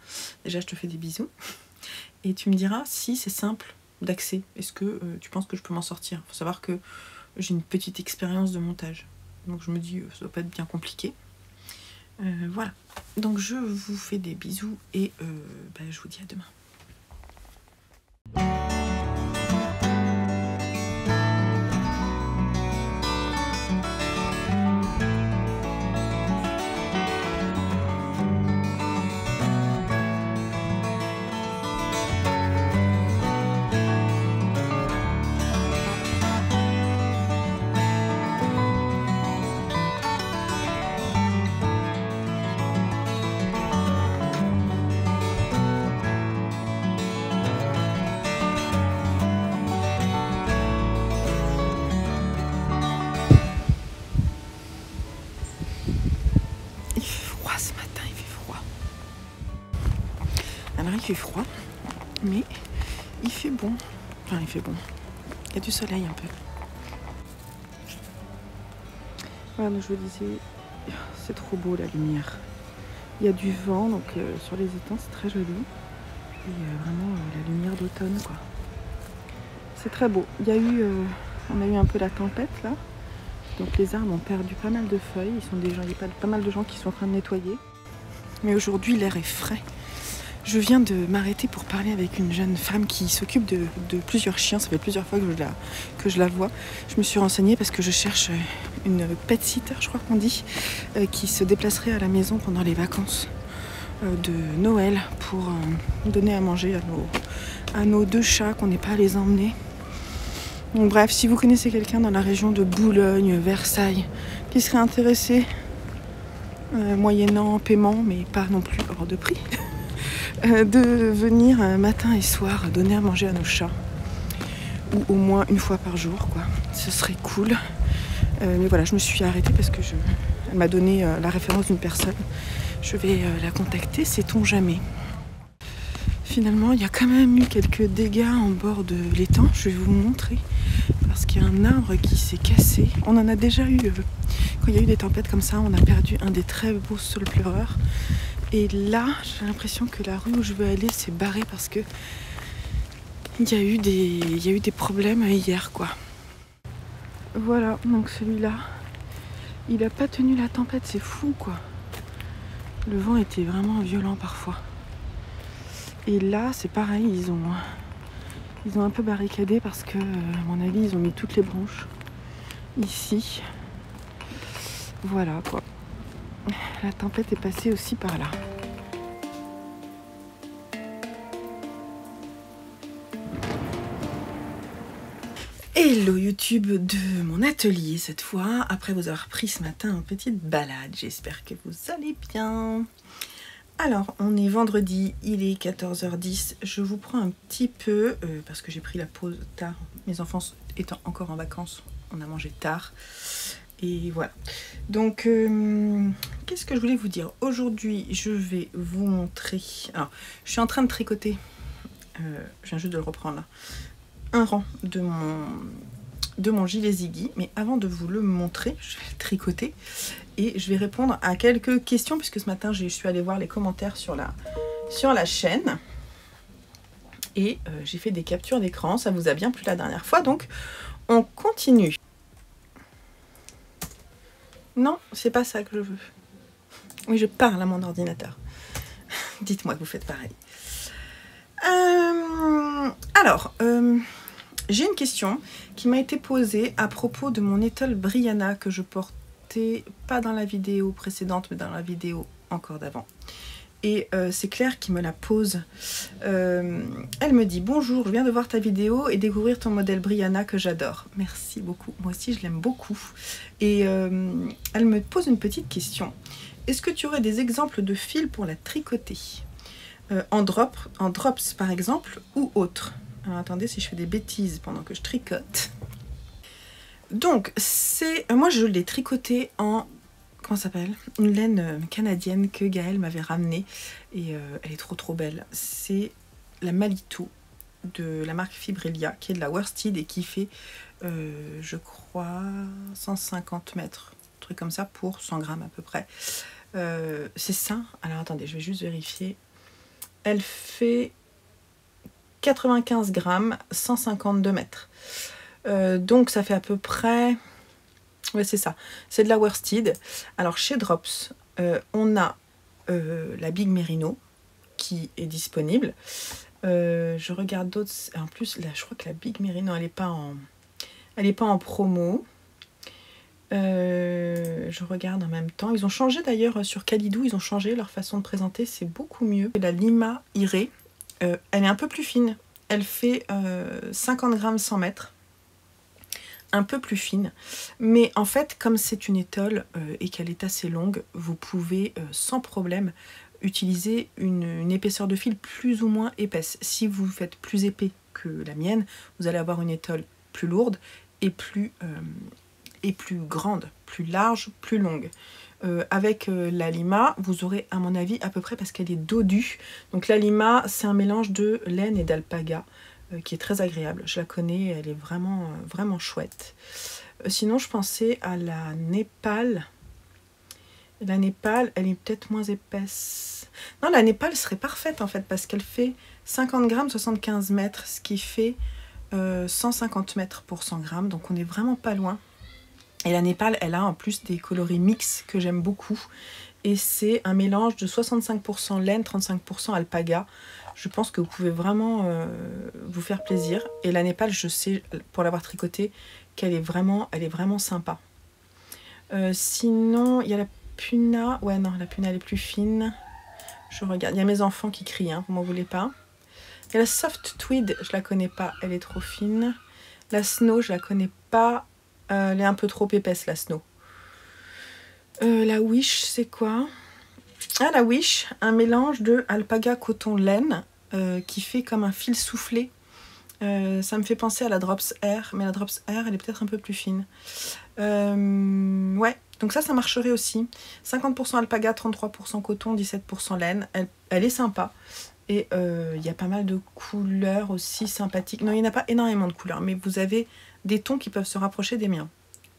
Déjà, je te fais des bisous. Et tu me diras si c'est simple d'accès. Est-ce que tu penses que je peux m'en sortir? Faut savoir que j'ai une petite expérience de montage. Donc je me dis, ça doit pas être bien compliqué. Voilà. Donc je vous fais des bisous et je vous dis à demain. Alors il fait froid, mais il fait bon. Enfin il fait bon. Il y a du soleil un peu. Voilà, donc je vous disais, c'est trop beau la lumière. Il y a du vent, donc sur les étangs c'est très joli. Et vraiment la lumière d'automne quoi. C'est très beau. On a eu un peu la tempête là. Donc les arbres ont perdu pas mal de feuilles. Il y a pas mal de gens qui sont en train de nettoyer. Mais aujourd'hui l'air est frais. Je viens de m'arrêter pour parler avec une jeune femme qui s'occupe de plusieurs chiens. Ça fait plusieurs fois que je la vois. Je me suis renseignée parce que je cherche une pet sitter, je crois qu'on dit, qui se déplacerait à la maison pendant les vacances de Noël pour donner à manger à nos 2 chats qu'on n'est pas à les emmener. Donc bref, si vous connaissez quelqu'un dans la région de Boulogne, Versailles, qui serait intéressé, moyennant paiement, mais pas non plus hors de prix, de venir matin et soir donner à manger à nos chats, ou au moins une fois par jour quoi, ce serait cool. Mais voilà, je me suis arrêtée parce que elle m'a donné la référence d'une personne. Je vais la contacter, sait-on jamais. Finalement il y a quand même eu quelques dégâts en bord de l'étang. Je vais vous montrer parce qu'il y a un arbre qui s'est cassé. On en a déjà eu quand il y a eu des tempêtes comme ça. On a perdu un des très beaux saules pleureurs. Et là, j'ai l'impression que la rue où je veux aller s'est barrée parce que il y a eu des problèmes hier, quoi. Voilà, donc celui-là, il a pas tenu la tempête, c'est fou, quoi. Le vent était vraiment violent parfois. Et là, c'est pareil, ils ont un peu barricadé parce que, à mon avis, ils ont mis toutes les branches ici. Voilà, quoi. La tempête est passée aussi par là. Hello YouTube de mon atelier cette fois, après vous avoir pris ce matin en petite balade, j'espère que vous allez bien. Alors, on est vendredi, il est 14h10, je vous prends un petit peu, parce que j'ai pris la pause tard, mes enfants étant encore en vacances, on a mangé tard. Et voilà. Donc, qu'est-ce que je voulais vous dire? Aujourd'hui, je vais vous montrer... Alors, je suis en train de tricoter. Je viens juste de le reprendre là. Un rang de mon gilet Ziggy. Mais avant de vous le montrer, je vais le tricoter. Et je vais répondre à quelques questions. Puisque ce matin, je suis allée voir les commentaires sur la chaîne. Et j'ai fait des captures d'écran. Ça vous a bien plu la dernière fois. Donc, On continue. Non, c'est pas ça que je veux. Oui, je parle à mon ordinateur. Dites-moi que vous faites pareil. Alors, j'ai une question qui m'a été posée à propos de mon étole Brianna que je portais pas dans la vidéo précédente, mais dans la vidéo encore d'avant. Et c'est Claire qui me la pose. Elle me dit « Bonjour, je viens de voir ta vidéo et découvrir ton modèle Brianna que j'adore. » Merci beaucoup. Moi aussi, je l'aime beaucoup. Et elle me pose une petite question. Est-ce que tu aurais des exemples de fils pour la tricoter en drops, par exemple, ou autre? Alors, attendez si je fais des bêtises pendant que je tricote. Donc, moi, je l'ai tricoté en... Comment ça s'appelle? Une laine canadienne que Gaëlle m'avait ramenée et elle est trop belle. C'est la Malito de la marque Fibrelia qui est de la worsted et qui fait je crois 150 mètres, un truc comme ça pour 100 grammes à peu près. C'est ça. Alors attendez, je vais juste vérifier. Elle fait 95 grammes, 152 mètres. Donc ça fait à peu près... Ouais, c'est ça, c'est de la worsted. Alors chez Drops, on a la Big Merino qui est disponible. Je regarde d'autres. En plus, là, je crois que la Big Merino, elle n'est pas en promo. Je regarde en même temps. Ils ont changé d'ailleurs sur Calidou, ils ont changé leur façon de présenter, c'est beaucoup mieux. La Lima Iré, elle est un peu plus fine. Elle fait 50 grammes 100 mètres. Un peu plus fine, mais en fait comme c'est une étole et qu'elle est assez longue, vous pouvez sans problème utiliser une épaisseur de fil plus ou moins épaisse. Si vous faites plus épais que la mienne, vous allez avoir une étole plus lourde et plus grande, plus large, plus longue. Avec la Lima, vous aurez à mon avis à peu près, parce qu'elle est dodue. Donc la Lima, c'est un mélange de laine et d'alpaga qui est très agréable. Je la connais, elle est vraiment, vraiment chouette. Sinon, je pensais à la Népal. La Népal, elle est peut-être moins épaisse. Non, la Népal serait parfaite en fait, parce qu'elle fait 50 grammes, 75 mètres, ce qui fait 150 mètres pour 100 grammes. Donc on est vraiment pas loin. Et la Népal, elle a en plus des coloris mix que j'aime beaucoup. Et c'est un mélange de 65% laine, 35% alpaga. Je pense que vous pouvez vraiment vous faire plaisir. Et la Népal, je sais, pour l'avoir tricotée, qu'elle est vraiment sympa. Sinon, il y a la Puna. Ouais, non, la Puna, elle est plus fine. Je regarde. Il y a mes enfants qui crient, hein, vous m'en voulez pas. Il y a la Soft Tweed, je la connais pas, elle est trop fine. La Snow, je la connais pas. Elle est un peu trop épaisse, la Snow. La Wish, c'est quoi? Ah, la Wish, un mélange de alpaga coton laine qui fait comme un fil soufflé. Ça me fait penser à la Drops Air, mais la Drops Air, elle est peut-être un peu plus fine. Ouais, donc ça marcherait aussi. 50% alpaga, 33% coton, 17% laine. Elle est sympa. Et il y a pas mal de couleurs aussi sympathiques. Non, il n'y en a pas énormément de couleurs, mais vous avez des tons qui peuvent se rapprocher des miens.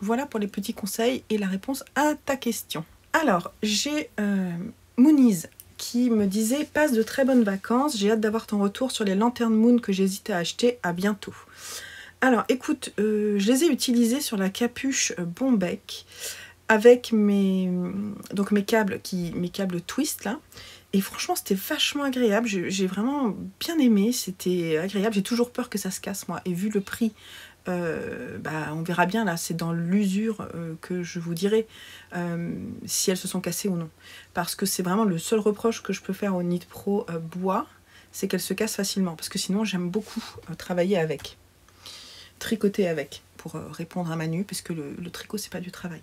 Voilà pour les petits conseils et la réponse à ta question. Alors, j'ai Mooniz qui me disait « Passe de très bonnes vacances, j'ai hâte d'avoir ton retour sur les Lantern Moon que j'hésitais à acheter, à bientôt. » Alors, écoute, je les ai utilisés sur la capuche Bombec avec mes câbles twist là. Et franchement, c'était vachement agréable. J'ai vraiment bien aimé. C'était agréable. J'ai toujours peur que ça se casse, moi. Et vu le prix, on verra bien là. C'est dans l'usure que je vous dirai si elles se sont cassées ou non. Parce que c'est vraiment le seul reproche que je peux faire au Knit Pro bois, c'est qu'elles se cassent facilement. Parce que sinon, j'aime beaucoup travailler avec. Tricoter avec, pour répondre à Manu, puisque le tricot, c'est pas du travail.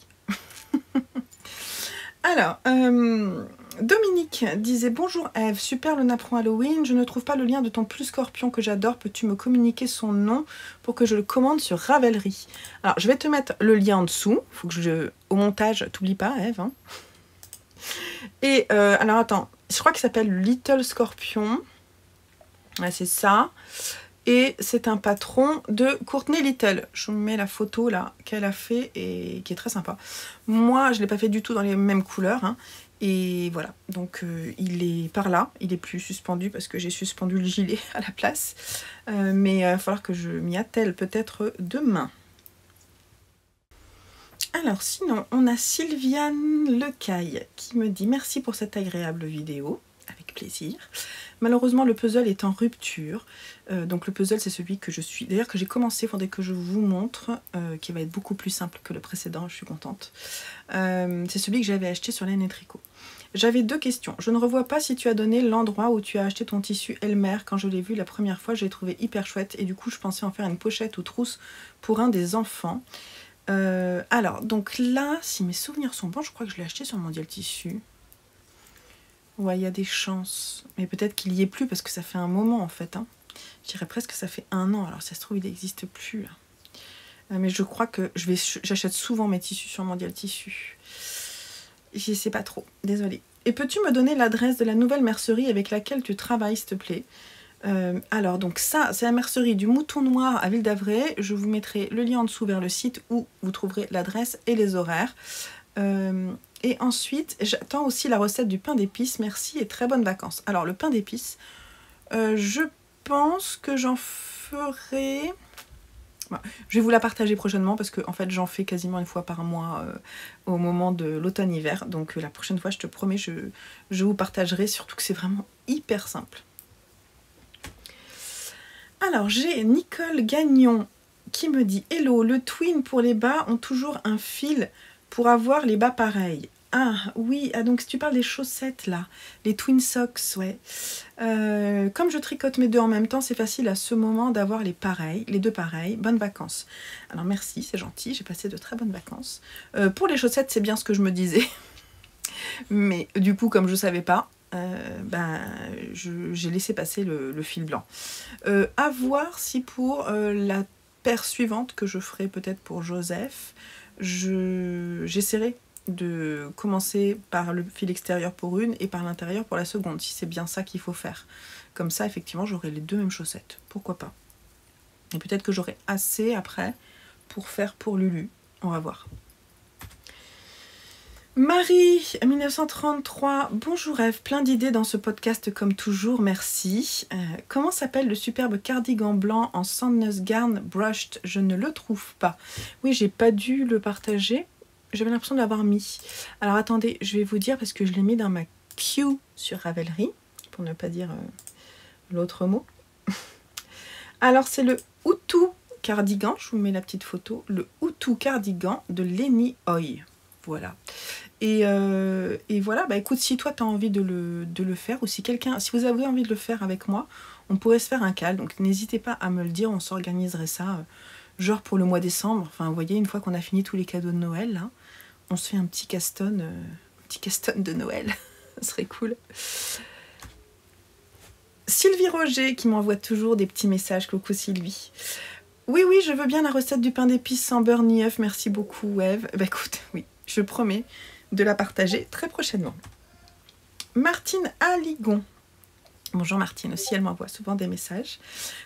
Alors, Dominique disait « Bonjour Eve, super le napperon Halloween, je ne trouve pas le lien de ton plus scorpion que j'adore, peux-tu me communiquer son nom pour que je le commande sur Ravelry ?» Alors, je vais te mettre le lien en dessous, faut que au montage, t'oublies pas Eve. Hein. Et, alors attends, je crois qu'il s'appelle Little Scorpion, ouais, c'est ça. Et c'est un patron de Courtney Little. Je vous mets la photo là qu'elle a fait et qui est très sympa. Moi, je ne l'ai pas fait du tout dans les mêmes couleurs. Hein. Et voilà, donc il est par là. Il est plus suspendu parce que j'ai suspendu le gilet à la place. Mais il va falloir que je m'y attelle peut-être demain. Alors sinon, on a Sylviane Lecaille qui me dit merci pour cette agréable vidéo, avec plaisir. Malheureusement, le puzzle est en rupture. Donc le puzzle, c'est celui que je suis... D'ailleurs, que j'ai commencé, il faudrait que je vous montre, qui va être beaucoup plus simple que le précédent, je suis contente. C'est celui que j'avais acheté sur Laine et Tricot. J'avais deux questions. Je ne revois pas si tu as donné l'endroit où tu as acheté ton tissu Elmer. Quand je l'ai vu la première fois, je l'ai trouvé hyper chouette. Et du coup, je pensais en faire une pochette ou trousse pour un des enfants. Alors, donc là, si mes souvenirs sont bons, je crois que je l'ai acheté sur Mondial Tissu. Ouais, il y a des chances. Mais peut-être qu'il y est plus parce que ça fait un moment en fait. Hein. Je dirais presque que ça fait 1 an. Alors, ça se trouve, il n'existe plus. Là. Mais je crois que j'achète souvent mes tissus sur Mondial Tissu. Je sais pas trop, désolée. Et peux-tu me donner l'adresse de la nouvelle mercerie avec laquelle tu travailles, s'il te plaît? Alors, donc ça, c'est la mercerie du Mouton Noir à Ville d'Avray. Je vous mettrai le lien en dessous vers le site où vous trouverez l'adresse et les horaires. Et ensuite, j'attends aussi la recette du pain d'épices. Merci et très bonnes vacances. Alors, le pain d'épices, je pense que j'en ferai... Bon, je vais vous la partager prochainement parce que en fait j'en fais quasiment 1 fois par mois au moment de l'automne-hiver. Donc la prochaine fois, je te promets, je vous partagerai, surtout que c'est vraiment hyper simple. Alors j'ai Nicole Gagnon qui me dit « Hello, le twin pour les bas ont toujours un fil pour avoir les bas pareils. » Ah oui, ah, donc si tu parles des chaussettes là, les twin socks, ouais. Comme je tricote mes deux en même temps, c'est facile à ce moment d'avoir les deux pareils. Bonnes vacances. Alors merci, c'est gentil, j'ai passé de très bonnes vacances. Pour les chaussettes, c'est bien ce que je me disais. Mais du coup, comme je ne savais pas, j'ai laissé passer le fil blanc. À voir si pour la paire suivante que je ferai peut-être pour Joseph, j'essaierai de commencer par le fil extérieur pour une et par l'intérieur pour la seconde, si c'est bien ça qu'il faut faire. Comme ça, effectivement, j'aurai les deux mêmes chaussettes. Pourquoi pas? Et peut-être que j'aurai assez après pour faire pour Lulu. On va voir. Marie, 1933, bonjour Ève, plein d'idées dans ce podcast comme toujours, merci. Comment s'appelle le superbe cardigan blanc en Sandnes Garn Brushed? Je ne le trouve pas. Oui, j'ai pas dû le partager, j'avais l'impression de l'avoir mis. Alors attendez, je vais vous dire parce que je l'ai mis dans ma queue sur Ravelry, pour ne pas dire l'autre mot. Alors c'est le Hutu cardigan, je vous mets la petite photo, le Hutu cardigan de Lenny Hoy. Voilà. Et voilà, bah écoute, si toi tu as envie de le faire, ou si vous avez envie de le faire avec moi, on pourrait se faire un call, donc n'hésitez pas à me le dire, on s'organiserait ça, genre pour le mois décembre, enfin vous voyez, une fois qu'on a fini tous les cadeaux de Noël, là, on se fait un petit caston de Noël, ça serait cool. Sylvie Roger qui m'envoie toujours des petits messages, coucou Sylvie. Oui, je veux bien la recette du pain d'épices sans beurre ni œuf, merci beaucoup Ève. Bah écoute, oui, je promets de la partager très prochainement. Martine Aligon. Bonjour Martine, aussi elle m'envoie souvent des messages.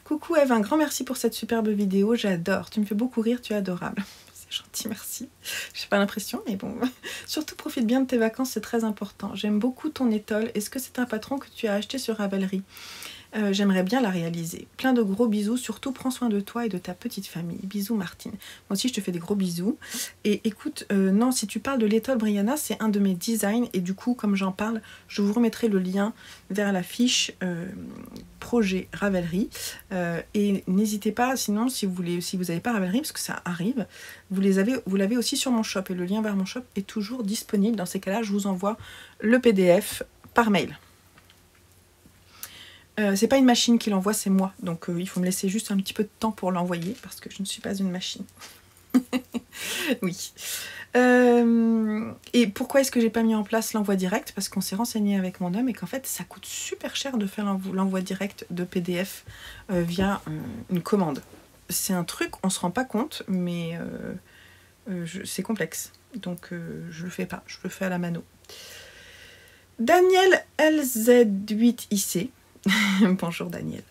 Coucou Ève, un grand merci pour cette superbe vidéo, j'adore. Tu me fais beaucoup rire, tu es adorable. C'est gentil, merci. J'ai pas l'impression, mais bon. Surtout profite bien de tes vacances, c'est très important. J'aime beaucoup ton étole. Est-ce que c'est un patron que tu as acheté sur Ravelry? J'aimerais bien la réaliser. Plein de gros bisous, surtout prends soin de toi et de ta petite famille. Bisous Martine. Moi aussi je te fais des gros bisous. Et écoute, non, si tu parles de l'étole Brianna, c'est un de mes designs et du coup comme j'en parle, je vous remettrai le lien vers la fiche projet Ravelry. Et n'hésitez pas, sinon si vous n'avez pas Ravelry, parce que ça arrive, vous l'avez aussi sur mon shop et le lien vers mon shop est toujours disponible. Dans ces cas-là, je vous envoie le PDF par mail. C'est pas une machine qui l'envoie, c'est moi. Donc il faut me laisser juste un petit peu de temps pour l'envoyer parce que je ne suis pas une machine. Oui. Et pourquoi est-ce que j'ai pas mis en place l'envoi direct? Parce qu'on s'est renseigné avec mon homme et qu'en fait ça coûte super cher de faire l'envoi direct de PDF via une commande. C'est un truc, on se rend pas compte, mais c'est complexe. Donc je le fais pas, je le fais à la mano. Daniel LZ8IC. Bonjour Daniel.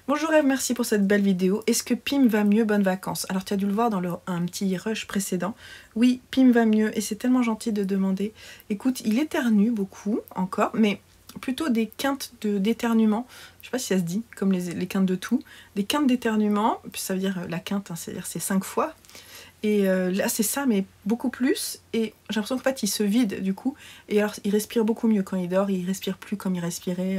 Bonjour Ève, merci pour cette belle vidéo. Est-ce que Pim va mieux? Bonnes vacances. Alors tu as dû le voir dans un petit rush précédent. Oui, Pim va mieux et c'est tellement gentil de demander. Écoute, il éternue beaucoup encore, mais plutôt des quintes d'éternuement. Je sais pas si ça se dit, comme les quintes de tout. Des quintes d'éternuement, ça veut dire la quinte, c'est-à-dire c'est 5 fois. Et là, c'est ça, mais beaucoup plus. Et j'ai l'impression qu'en fait, il se vide du coup. Et alors, il respire beaucoup mieux quand il dort. Il respire plus comme il respirait.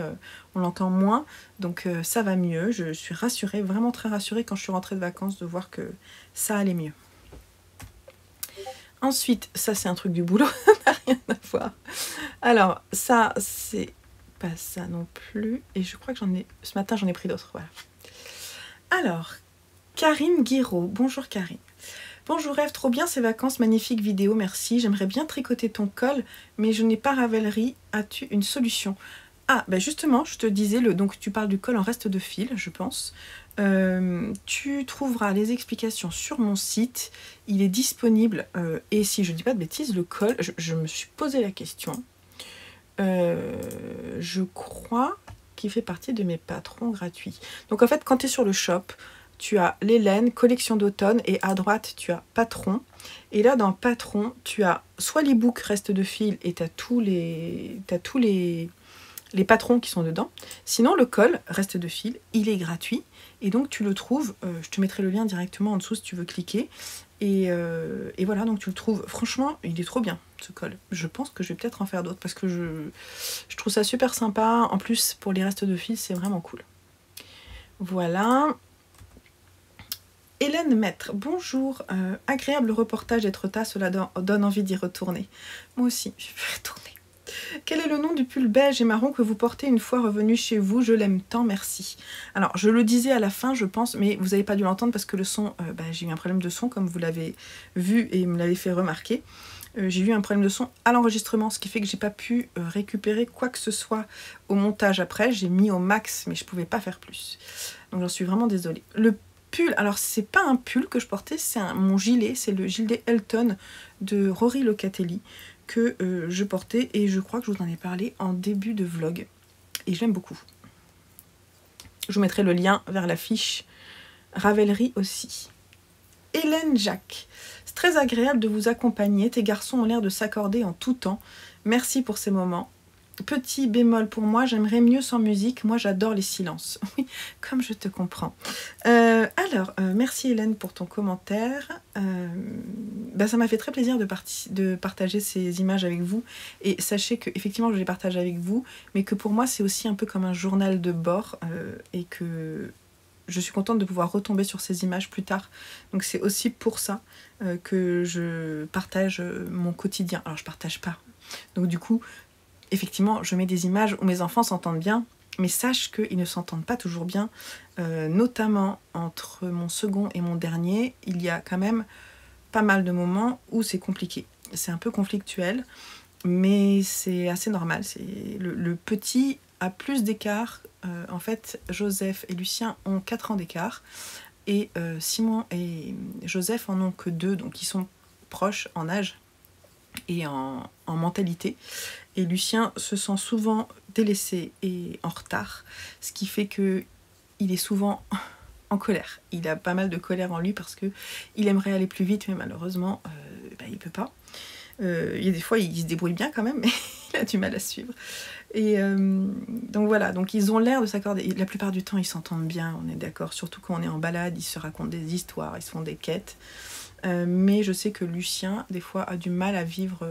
On l'entend moins. Donc, ça va mieux. Je suis rassurée, vraiment très rassurée quand je suis rentrée de vacances de voir que ça allait mieux. Ensuite, ça, c'est un truc du boulot. Ça n'a rien à voir. Alors, ça, c'est pas ça non plus. Et je crois que ce matin, j'en ai pris d'autres. Voilà. Alors, Karine Guiraud. Bonjour Karine. Bonjour Eve, trop bien ces vacances, magnifique vidéo, merci. J'aimerais bien tricoter ton col, mais je n'ai pas Ravelry. As-tu une solution? Ah, ben justement, je te disais, donc tu parles du col en reste de fil, je pense. Tu trouveras les explications sur mon site. Il est disponible. Et si je ne dis pas de bêtises, le col, je me suis posé la question. Je crois qu'il fait partie de mes patrons gratuits. Donc en fait, quand tu es sur le shop, tu as les laines, collection d'automne, et à droite, tu as patron. Et là, dans patron, tu as soit l'e-book reste de fil, et tu as tous les patrons qui sont dedans. Sinon, le col reste de fil, il est gratuit. Et donc, tu le trouves, je te mettrai le lien directement en dessous si tu veux cliquer. Et voilà, donc tu le trouves. Franchement, il est trop bien, ce col. Je pense que je vais peut-être en faire d'autres, parce que je trouve ça super sympa. En plus, pour les restes de fil, c'est vraiment cool. Voilà. Hélène Maître, bonjour, agréable reportage d'Étretat, cela donne envie d'y retourner. Moi aussi, je vais retourner. Quel est le nom du pull beige et marron que vous portez une fois revenu chez vous? Je l'aime tant, merci. Alors, je le disais à la fin, je pense, mais vous n'avez pas dû l'entendre parce que le son, j'ai eu un problème de son, comme vous l'avez vu et me l'avez fait remarquer. J'ai eu un problème de son à l'enregistrement, ce qui fait que j'ai pas pu récupérer quoi que ce soit au montage après. J'ai mis au max, mais je pouvais pas faire plus. Donc, j'en suis vraiment désolée. Le pull, alors c'est pas un pull que je portais, c'est mon gilet, c'est le gilet Elton de Rory Locatelli que je portais, et je crois que je vous en ai parlé en début de vlog et je l'aime beaucoup. Je vous mettrai le lien vers la fiche Ravelry aussi. Hélène Jacques, c'est très agréable de vous accompagner, tes garçons ont l'air de s'accorder en tout temps, merci pour ces moments. Petit bémol pour moi, j'aimerais mieux sans musique. Moi, j'adore les silences. Oui, comme je te comprends. Merci Hélène pour ton commentaire. Ça m'a fait très plaisir de partager ces images avec vous. Et sachez que effectivement, je les partage avec vous, mais que pour moi, c'est aussi un peu comme un journal de bord et que je suis contente de pouvoir retomber sur ces images plus tard. Donc c'est aussi pour ça que je partage mon quotidien. Alors, je partage pas. Donc du coup, effectivement, je mets des images où mes enfants s'entendent bien, mais sache qu'ils ne s'entendent pas toujours bien, notamment entre mon second et mon dernier, il y a quand même pas mal de moments où c'est compliqué. C'est un peu conflictuel, mais c'est assez normal. Le petit a plus d'écart. En fait, Joseph et Lucien ont 4 ans d'écart, et Simon et Joseph en ont que 2, donc ils sont proches en âge et en mentalité. Et Lucien se sent souvent délaissé et en retard, ce qui fait qu'il est souvent en colère. Il a pas mal de colère en lui parce qu'il aimerait aller plus vite, mais malheureusement, il peut pas. Il y a des fois, il se débrouille bien quand même, mais il a du mal à suivre. Et donc voilà, donc ils ont l'air de s'accorder. La plupart du temps, ils s'entendent bien, on est d'accord. Surtout quand on est en balade, ils se racontent des histoires, ils se font des quêtes. Mais je sais que Lucien, des fois, a du mal à vivre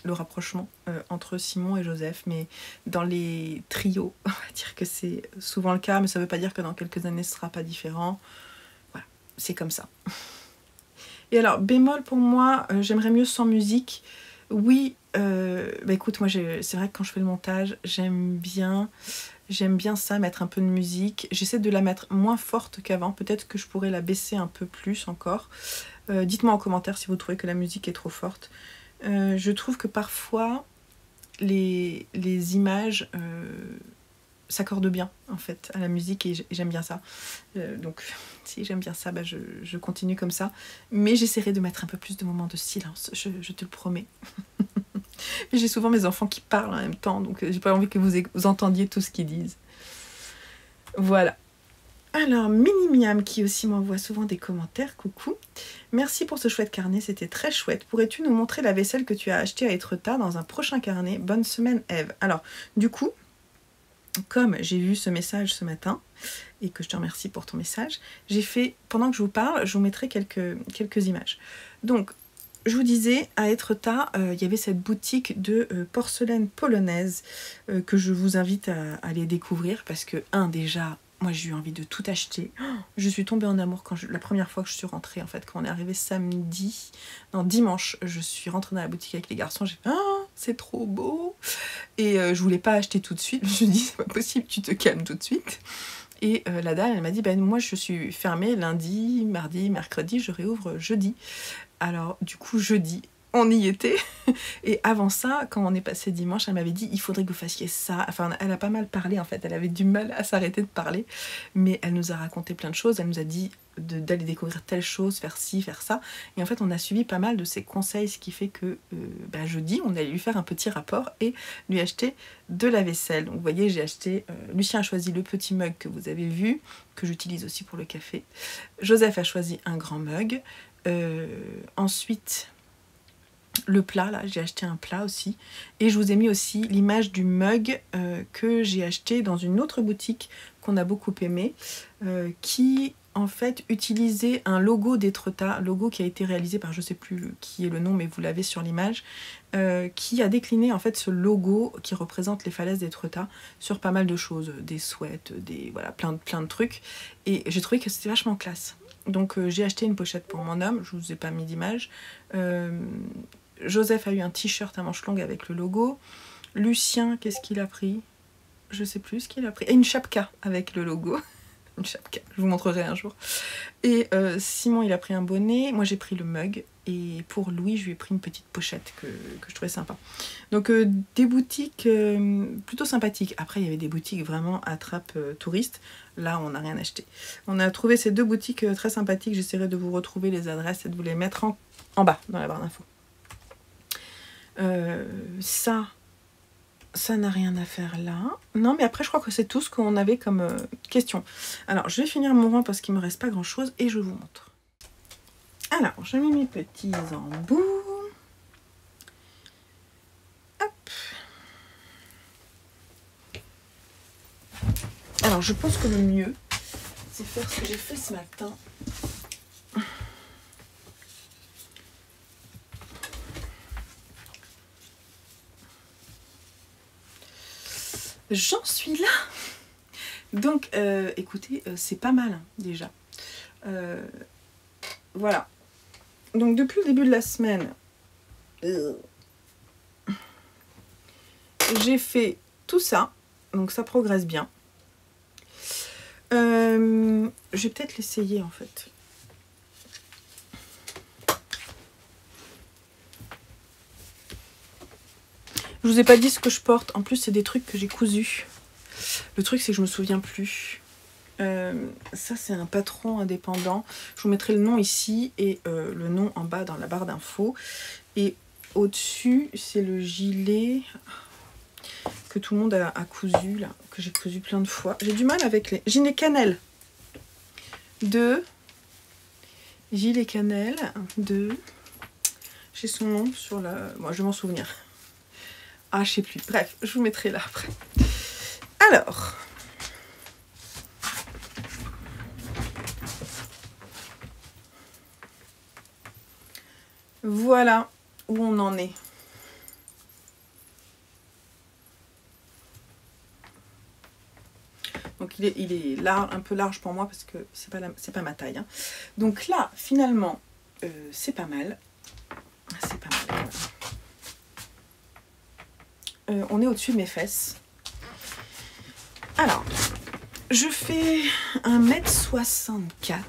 le rapprochement entre Simon et Joseph. Mais dans les trios, on va dire que c'est souvent le cas, mais ça ne veut pas dire que dans quelques années, ce ne sera pas différent. Voilà, c'est comme ça. Et alors, bémol pour moi, j'aimerais mieux sans musique. Oui, écoute, moi, c'est vrai que quand je fais le montage, j'aime bien ça, mettre un peu de musique. J'essaie de la mettre moins forte qu'avant. Peut-être que je pourrais la baisser un peu plus encore. Dites-moi en commentaire si vous trouvez que la musique est trop forte. Je trouve que parfois, les images s'accordent bien, en fait, à la musique, et j'aime bien ça. Donc, si j'aime bien ça, je continue comme ça. Mais j'essaierai de mettre un peu plus de moments de silence, je te le promets. J'ai souvent mes enfants qui parlent en même temps, donc j'ai pas envie que vous entendiez tout ce qu'ils disent. Voilà. Alors, Mini Miam qui aussi m'envoie souvent des commentaires, coucou. Merci pour ce chouette carnet, c'était très chouette. Pourrais-tu nous montrer la vaisselle que tu as achetée à Étretat dans un prochain carnet? Bonne semaine Eve. Alors, du coup, comme j'ai vu ce message ce matin, et que je te remercie pour ton message, j'ai fait, pendant que je vous parle, je vous mettrai quelques images. Donc, je vous disais, à Etretat, il y avait cette boutique de porcelaine polonaise que je vous invite à aller découvrir parce que, déjà, moi j'ai eu envie de tout acheter. Je suis tombée en amour la première fois que je suis rentrée, en fait, quand on est arrivé dimanche, je suis rentrée dans la boutique avec les garçons, j'ai fait « Ah, c'est trop beau !» Et je voulais pas acheter tout de suite, je me suis dit « C'est pas possible, tu te calmes tout de suite !» Et la dame, elle m'a dit « Ben moi je suis fermée lundi, mardi, mercredi, je réouvre jeudi. » Alors du coup jeudi, on y était. Et avant ça, quand on est passé dimanche, elle m'avait dit il faudrait que vous fassiez ça. Enfin, elle a pas mal parlé en fait, elle avait du mal à s'arrêter de parler. Mais elle nous a raconté plein de choses, elle nous a dit d'aller découvrir telle chose, faire ci, faire ça. Et en fait, on a suivi pas mal de ses conseils, ce qui fait que jeudi, on allait lui faire un petit rapport et lui acheter de la vaisselle. Donc vous voyez, j'ai acheté, Lucien a choisi le petit mug que vous avez vu, que j'utilise aussi pour le café. Joseph a choisi un grand mug. Ensuite, le plat, là, j'ai acheté un plat aussi. Et je vous ai mis aussi l'image du mug que j'ai acheté dans une autre boutique qu'on a beaucoup aimé, qui en fait utilisait un logo d'Etretat, logo qui a été réalisé par je sais plus qui est le nom, mais vous l'avez sur l'image, qui a décliné en fait ce logo qui représente les falaises d'Etretat sur pas mal de choses, des sweats, voilà, plein de trucs. Et j'ai trouvé que c'était vachement classe. Donc j'ai acheté une pochette pour mon homme, je vous ai pas mis d'image. Joseph a eu un t-shirt à manches longues avec le logo. Lucien, qu'est-ce qu'il a pris? Je sais plus ce qu'il a pris. Et une chapka avec le logo. Une chapka, je vous montrerai un jour. Et Simon, il a pris un bonnet. Moi, j'ai pris le mug. Et pour Louis, je lui ai pris une petite pochette que je trouvais sympa. Donc, des boutiques plutôt sympathiques. Après, il y avait des boutiques vraiment attrape touristes. Là, on n'a rien acheté. On a trouvé ces deux boutiques très sympathiques. J'essaierai de vous retrouver les adresses et de vous les mettre en bas, dans la barre d'infos. Ça n'a rien à faire là. Non, mais après, je crois que c'est tout ce qu'on avait comme question. Alors, je vais finir mon vin parce qu'il ne me reste pas grand-chose et je vous montre. Alors, je mets mes petits embouts. Hop. Alors, je pense que le mieux, c'est faire ce que j'ai fait ce matin. J'en suis là. Donc, écoutez, c'est pas mal, déjà. Voilà. Donc, depuis le début de la semaine, j'ai fait tout ça. Donc, ça progresse bien. Je vais peut-être l'essayer, en fait. Je vous ai pas dit ce que je porte. En plus, c'est des trucs que j'ai cousus. Le truc, c'est que je me souviens plus. Ça, c'est un patron indépendant. Je vous mettrai le nom ici et le nom en bas dans la barre d'infos. Et au-dessus, c'est le gilet que tout le monde a cousu, là, que j'ai cousu plein de fois. J'ai du mal avec les... Gilet cannelle. Gilet cannelle. J'ai son nom sur la... Moi, je vais m'en souvenir. Ah, je sais plus. Bref, je vous mettrai là après. Alors... Voilà où on en est. Donc il est large, un peu large pour moi parce que c'est pas ma taille. Hein. Donc là, finalement, c'est pas mal. C'est pas mal. On est au-dessus de mes fesses. Alors, je fais 1m64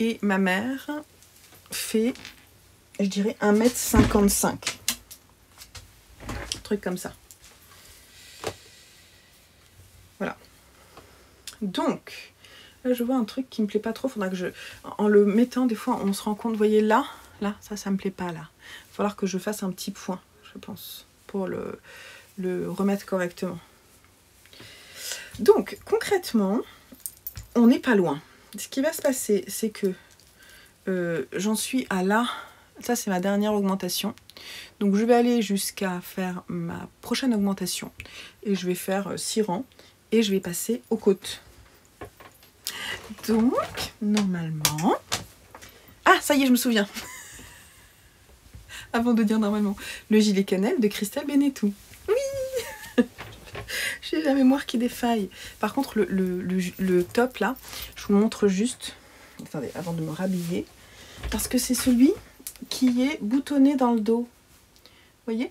et ma mère fait, je dirais, 1m55. Un truc comme ça. Voilà. Donc, là, je vois un truc qui me plaît pas trop. Faudra que je... En le mettant, des fois, on se rend compte, vous voyez, là, ça me plaît pas, là. Il va falloir que je fasse un petit point, je pense, pour le remettre correctement. Donc, concrètement, on n'est pas loin. Ce qui va se passer, c'est que j'en suis à là, Ça, c'est ma dernière augmentation. Donc, je vais aller jusqu'à faire ma prochaine augmentation. Et je vais faire 6 rangs. Et je vais passer aux côtes. Donc, normalement... Ah, ça y est, je me souviens. Avant de dire normalement. Le gilet cannelle de Christelle Benetou. Oui. J'ai la mémoire qui défaille. Par contre, le top, là, je vous montre juste... Attendez, avant de me rhabiller. Parce que c'est celui qui est boutonné dans le dos. Vous voyez?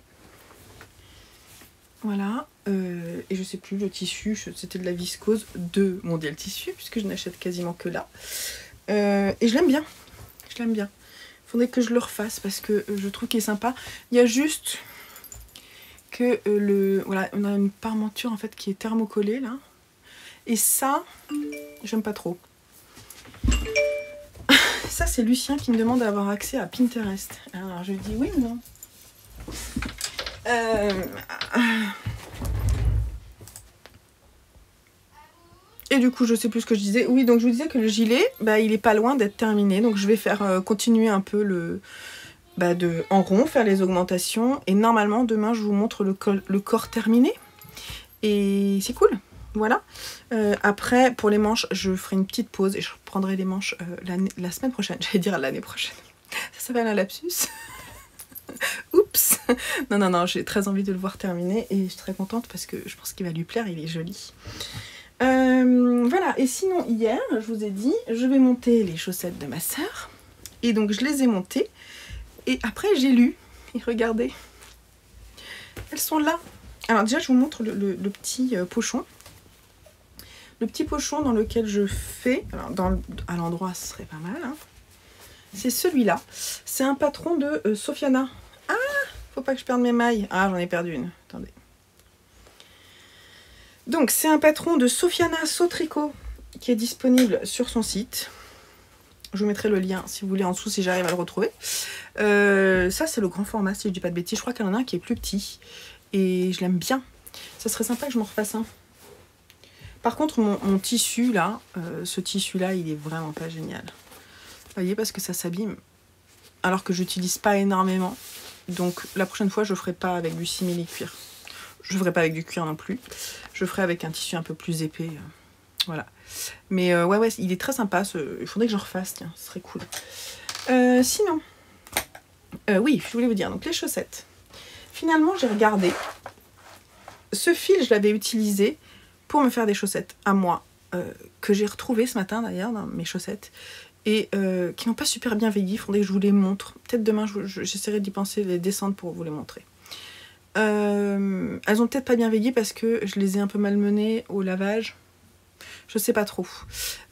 Voilà. Et je sais plus, le tissu, c'était de la viscose de Mondial Tissu, puisque je n'achète quasiment que là. Et je l'aime bien. Je l'aime bien. Il faudrait que je le refasse parce que je trouve qu'il est sympa. Il y a juste que voilà, on a une parmenture en fait qui est thermocollée là. Et ça, j'aime pas trop. Ça, c'est Lucien qui me demande d'avoir accès à Pinterest. Alors, je lui dis oui ou non. Et du coup, je sais plus ce que je disais. Oui, donc je vous disais que le gilet, bah, il est pas loin d'être terminé. Donc, je vais faire continuer un peu en rond, faire les augmentations. Et normalement, demain, je vous montre le corps terminé. Et c'est cool. Voilà. Après, pour les manches, je ferai une petite pause et je reprendrai les manches la semaine prochaine. J'allais dire l'année prochaine. Ça s'appelle un lapsus. Oups. Non, j'ai très envie de le voir terminer et je suis très contente parce que je pense qu'il va lui plaire, il est joli. Voilà, et sinon hier, je vous ai dit, je vais monter les chaussettes de ma sœur. Et donc je les ai montées. Et après j'ai lu. Et regardez. Elles sont là. Alors déjà je vous montre le petit pochon. Le petit pochon dans lequel je fais, alors à l'endroit ce serait pas mal, hein. C'est celui-là. C'est un patron de Sophiana. Ah, faut pas que je perde mes mailles. Ah, j'en ai perdu une. Attendez. Donc c'est un patron de Sophiana Sautricot qui est disponible sur son site. Je vous mettrai le lien si vous voulez en dessous si j'arrive à le retrouver. Ça c'est le grand format si je dis pas de bêtises. Je crois qu'il y en a un qui est plus petit et je l'aime bien. Ça serait sympa que je m'en refasse un. Par contre mon tissu là, ce tissu là il est vraiment pas génial. Vous voyez, parce que ça s'abîme. Alors que j'utilise pas énormément. Donc la prochaine fois je ferai pas avec du simili-cuir. Je ferai pas avec du cuir non plus. Je ferai avec un tissu un peu plus épais. Voilà. Mais ouais, il est très sympa. Il faudrait que j'en refasse, tiens, ce serait cool. Sinon, oui, je voulais vous dire, donc les chaussettes. Finalement, j'ai regardé. Ce fil, je l'avais utilisé pour me faire des chaussettes à moi, que j'ai retrouvé ce matin d'ailleurs dans mes chaussettes, et qui n'ont pas super bien vieilli. Il faudrait que je vous les montre. Peut-être demain, j'essaierai d'y penser, les descendre pour vous les montrer. Elles ont peut-être pas bien vieilli parce que je les ai un peu malmenées au lavage. Je sais pas trop.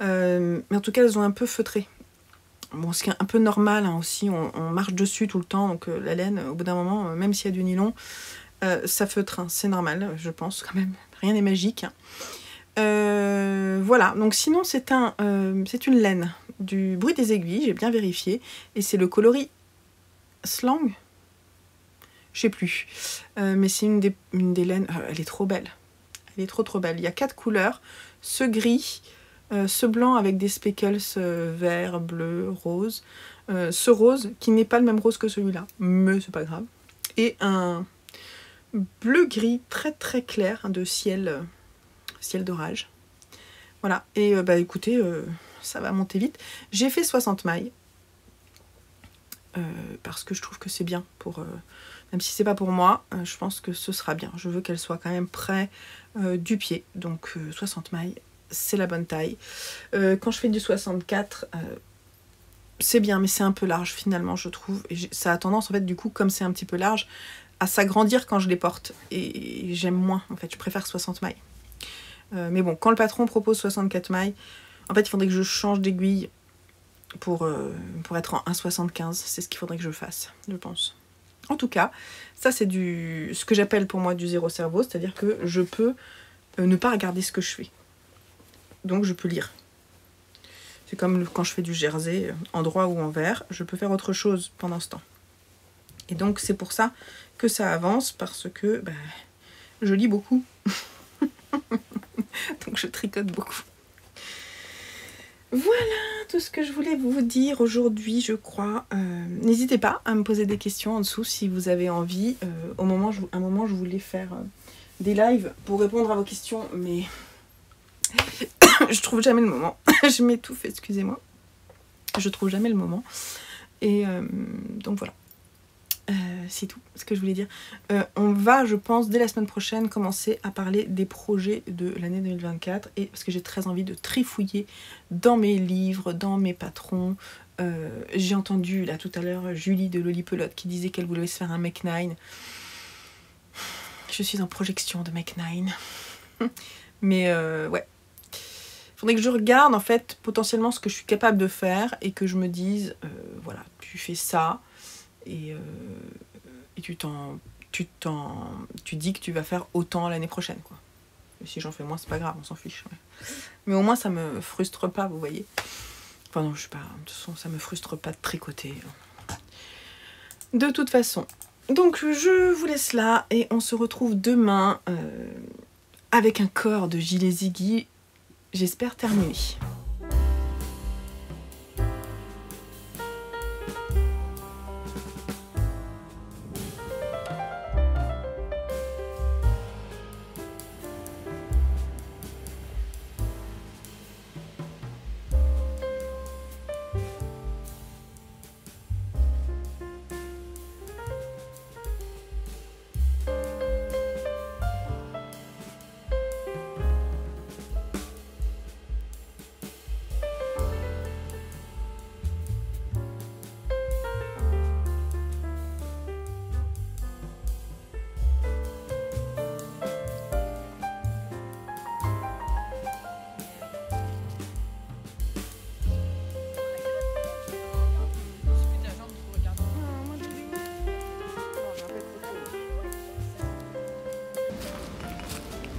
Mais en tout cas, elles ont un peu feutré. Bon, ce qui est un peu normal hein, aussi. On marche dessus tout le temps. Donc la laine, au bout d'un moment, même s'il y a du nylon, ça feutre. Hein, c'est normal, je pense quand même. Rien n'est magique. Hein. Voilà. Donc sinon, c'est une laine du bruit des aiguilles. J'ai bien vérifié. Et c'est le coloris Slang. Je sais plus. Mais c'est une des laines. Elle est trop belle. Elle est trop belle. Il y a 4 couleurs. Ce gris, ce blanc avec des speckles vert, bleu, rose. Ce rose qui n'est pas le même rose que celui-là. Mais c'est pas grave. Et un bleu-gris très très clair hein, de ciel d'orage. Voilà. Et écoutez, ça va monter vite. J'ai fait 60 mailles. Parce que je trouve que c'est bien pour... même si c'est pas pour moi, je pense que ce sera bien. Je veux qu'elle soit quand même près du pied. Donc 60 mailles, c'est la bonne taille. Quand je fais du 64, c'est bien, mais c'est un peu large finalement, je trouve. Et ça a tendance, en fait, du coup, comme c'est un petit peu large, à s'agrandir quand je les porte. Et j'aime moins, en fait. Je préfère 60 mailles. Mais bon, quand le patron propose 64 mailles, en fait, il faudrait que je change d'aiguille pour être en 1,75. C'est ce qu'il faudrait que je fasse, je pense. En tout cas, ça c'est ce que j'appelle pour moi du zéro cerveau, c'est-à-dire que je peux ne pas regarder ce que je fais. Donc je peux lire. C'est comme quand je fais du jersey, en droit ou en vert, je peux faire autre chose pendant ce temps. Et donc c'est pour ça que ça avance, parce que je lis beaucoup. Donc je tricote beaucoup. Voilà tout ce que je voulais vous dire aujourd'hui, je crois. N'hésitez pas à me poser des questions en dessous si vous avez envie. À un moment, je voulais faire des lives pour répondre à vos questions, mais je trouve jamais le moment. Je m'étouffe, excusez-moi. Je trouve jamais le moment. Et donc voilà. C'est tout ce que je voulais dire. On va, je pense, dès la semaine prochaine, commencer à parler des projets de l'année 2024. Et parce que j'ai très envie de trifouiller dans mes livres, dans mes patrons. J'ai entendu là tout à l'heure Julie de Lolipelote qui disait qu'elle voulait se faire un Mech 9. Je suis en projection de Mech 9. Mais ouais. Faudrait que je regarde en fait potentiellement ce que je suis capable de faire et que je me dise voilà, tu fais ça et tu dis que tu vas faire autant l'année prochaine quoi. Et si j'en fais moins c'est pas grave, on s'en fiche. Ouais. Mais au moins ça me frustre pas, vous voyez. Enfin non, je sais pas, de toute façon ça me frustre pas de tricoter. De toute façon. Donc je vous laisse là et on se retrouve demain avec un corps de gilet Ziggy. J'espère terminer.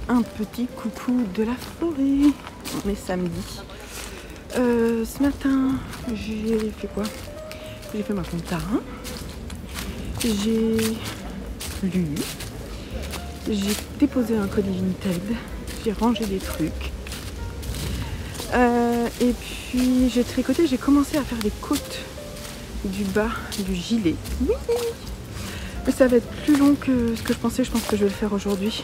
Un petit coucou de la forêt. On est samedi. Ce matin, j'ai fait quoi? J'ai fait ma compta. J'ai lu. J'ai déposé un colis Vinted. J'ai rangé des trucs. Et puis j'ai tricoté. J'ai commencé à faire les côtes du bas du gilet. Oui. Mais ça va être plus long que ce que je pensais. Je pense que je vais le faire aujourd'hui.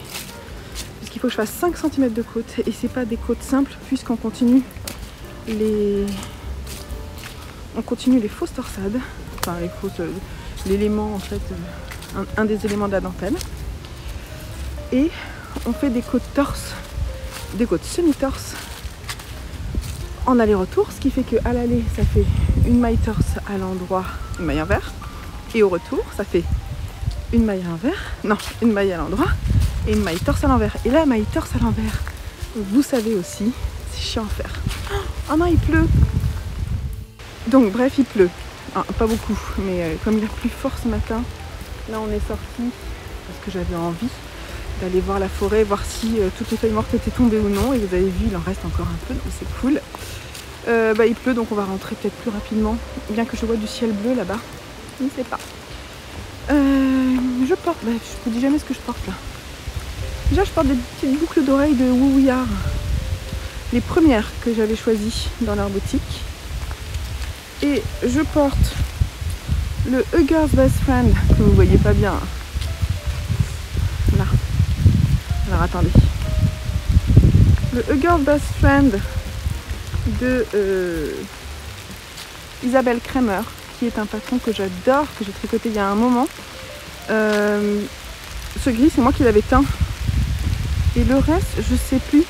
Il faut que je fasse 5 cm de côte et c'est pas des côtes simples puisqu'on continue les fausses torsades, enfin les fausses, l'élément en fait, un des éléments de la dentelle, et on fait des côtes torses, des côtes semi-torses en aller-retour, ce qui fait que à l'aller ça fait une maille torse à l'endroit, une maille envers, et au retour ça fait une maille une maille à l'endroit et une maille torse à l'envers. Et la maille torse à l'envers, vous savez aussi, c'est chiant à faire. Oh non, il pleut. Donc bref, il pleut. Ah, pas beaucoup, mais comme il a plu fort ce matin, là on est sorti parce que j'avais envie d'aller voir la forêt, voir si toutes les feuilles mortes étaient tombées ou non. Et vous avez vu, il en reste encore un peu, donc c'est cool. Il pleut, donc on va rentrer peut-être plus rapidement. Bien que je vois du ciel bleu là-bas, je ne sais pas. Je porte, je vous dis jamais ce que je porte là. Déjà je porte des petites boucles d'oreilles de Woowiyard. Les premières que j'avais choisies dans leur boutique. Et je porte le Hugger's Best Friend, que vous voyez pas bien. Là. Alors attendez. Le Hugger's Best Friend de Isabelle Kramer, qui est un patron que j'adore, que j'ai tricoté il y a un moment. Ce gris, c'est moi qui l'avais teint. Et le reste, je sais plus.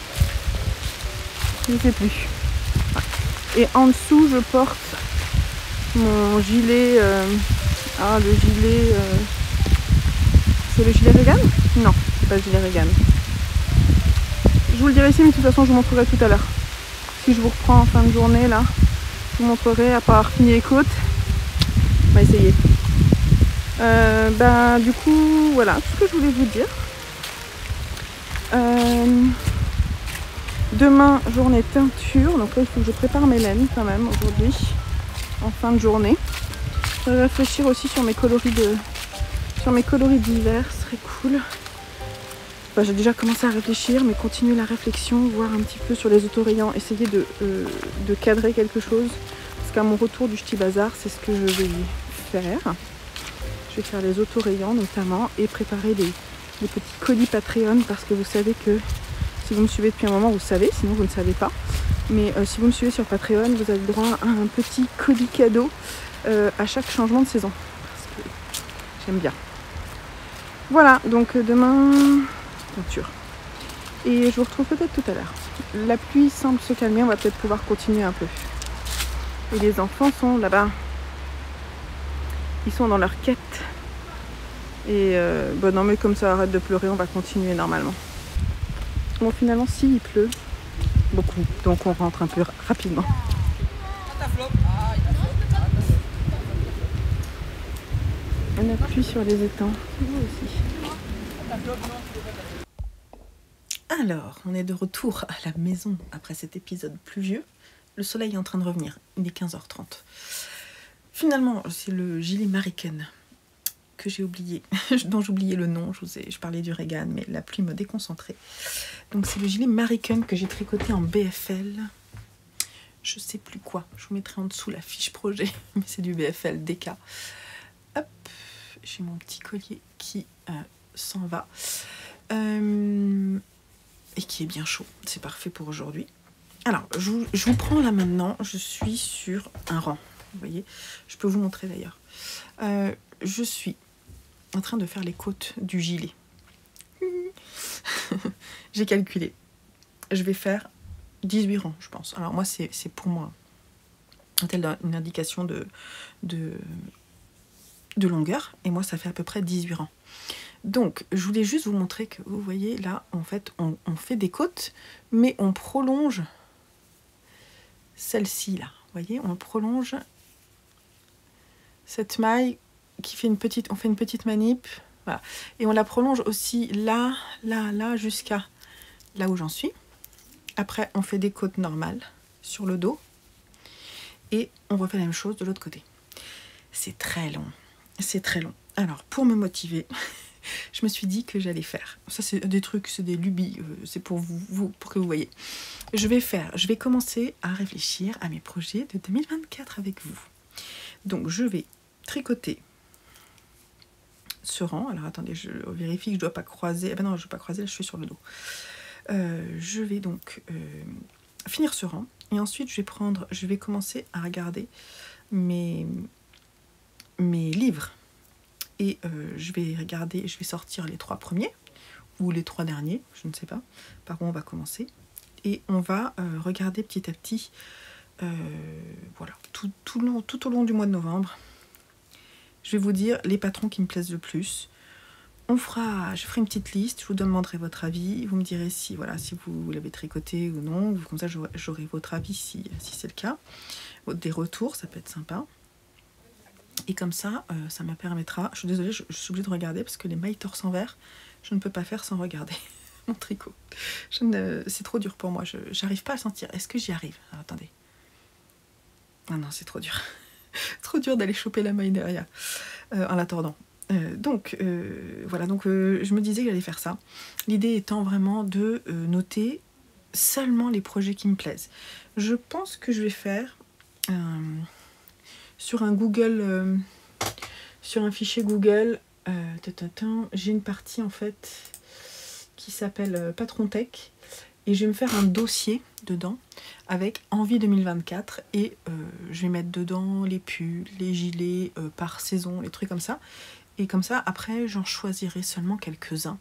Et en dessous, je porte mon gilet. Le gilet. C'est le gilet Regan? Non, c'est pas le gilet Regan. Je vous le dirai ici, mais de toute façon, je vous montrerai tout à l'heure. Si je vous reprends en fin de journée, là, je vous montrerai, à part fini les côtes. On va essayer. Du coup, voilà, tout ce que je voulais vous dire. Demain, journée teinture. Donc là, il faut que je prépare mes laines quand même aujourd'hui, en fin de journée. Je vais réfléchir aussi sur mes coloris d'hiver, ce serait cool. Bah, j'ai déjà commencé à réfléchir, mais continuer la réflexion, voir un petit peu sur les autorayants, essayer de cadrer quelque chose. Parce qu'à mon retour du Ch'ti Bazar, c'est ce que je vais faire. Je vais faire les autorayants notamment et préparer des petits colis Patreon, parce que vous savez que si vous me suivez depuis un moment, vous savez, sinon vous ne savez pas. Mais si vous me suivez sur Patreon, vous avez le droit à un petit colis cadeau à chaque changement de saison. Parce que j'aime bien. Voilà, donc demain, peinture. Et je vous retrouve peut-être tout à l'heure. La pluie semble se calmer, on va peut-être pouvoir continuer un peu. Et les enfants sont là-bas. Ils sont dans leur quête. Et bon, non mais comme ça arrête de pleurer, on va continuer normalement. Bon, finalement, si il pleut beaucoup, donc on rentre un peu rapidement. On appuie sur les étangs, c'est beau aussi. Alors, on est de retour à la maison après cet épisode pluvieux. Le soleil est en train de revenir, il est 15h30. Finalement, c'est le gilet Mariken que j'ai oublié, dont j'oubliais le nom. Je parlais du Reagan, mais la pluie m'a déconcentrée. Donc c'est le gilet Mariken que j'ai tricoté en BFL. Je sais plus quoi, je vous mettrai en dessous la fiche projet, mais c'est du BFL DK. Hop, j'ai mon petit collier qui s'en va. Et qui est bien chaud, c'est parfait pour aujourd'hui. Alors, je vous prends là maintenant, je suis sur un rang, vous voyez, je peux vous montrer d'ailleurs. Je suis en train de faire les côtes du gilet. J'ai calculé, je vais faire 18 rangs, je pense. Alors moi, c'est pour moi, telle une indication de longueur, et moi, ça fait à peu près 18 rangs. Donc, je voulais juste vous montrer que, vous voyez, là, en fait, on fait des côtes, mais on prolonge celle-ci, là. Vous voyez, on prolonge cette maille qui fait une petite... On fait une petite manip, voilà. Et on la prolonge aussi là, là, là, jusqu'à là où j'en suis. Après, on fait des côtes normales sur le dos. Et on refait la même chose de l'autre côté. C'est très long. C'est très long. Alors, pour me motiver... Je me suis dit que j'allais faire. Ça, c'est des trucs, c'est des lubies. C'est pour vous, pour que vous voyez. Je vais commencer à réfléchir à mes projets de 2024 avec vous. Donc, je vais tricoter ce rang. Alors, attendez, je vérifie que je ne dois pas croiser. Ah ben non, je ne dois pas croiser, là, je suis sur le dos. Je vais donc finir ce rang. Et ensuite, je vais commencer à regarder mes livres. Et je vais sortir les 3 premiers, ou les 3 derniers, je ne sais pas par où on va commencer. Et on va regarder petit à petit, voilà, tout au long du mois de novembre. Je vais vous dire les patrons qui me plaisent le plus. Je ferai une petite liste, je vous demanderai votre avis, vous me direz si vous l'avez tricoté ou non, comme ça j'aurai votre avis si c'est le cas. Des retours, ça peut être sympa. Et comme ça, ça me permettra... Je suis désolée, je suis obligée de regarder parce que les mailles torse envers, je ne peux pas faire sans regarder mon tricot. C'est trop dur pour moi, j'arrive pas à sentir. Est-ce que j'y arrive? Alors, attendez. Ah non, c'est trop dur. Trop dur d'aller choper la maille derrière en la tordant. Voilà, je me disais que j'allais faire ça. L'idée étant vraiment de noter seulement les projets qui me plaisent. Je pense que je vais faire... sur un Google, sur un fichier Google, j'ai une partie en fait qui s'appelle Patron Tech et je vais me faire un dossier dedans avec envie 2024 et je vais mettre dedans les pulls, les gilets par saison, les trucs comme ça. Et comme ça, après, j'en choisirai seulement quelques-uns.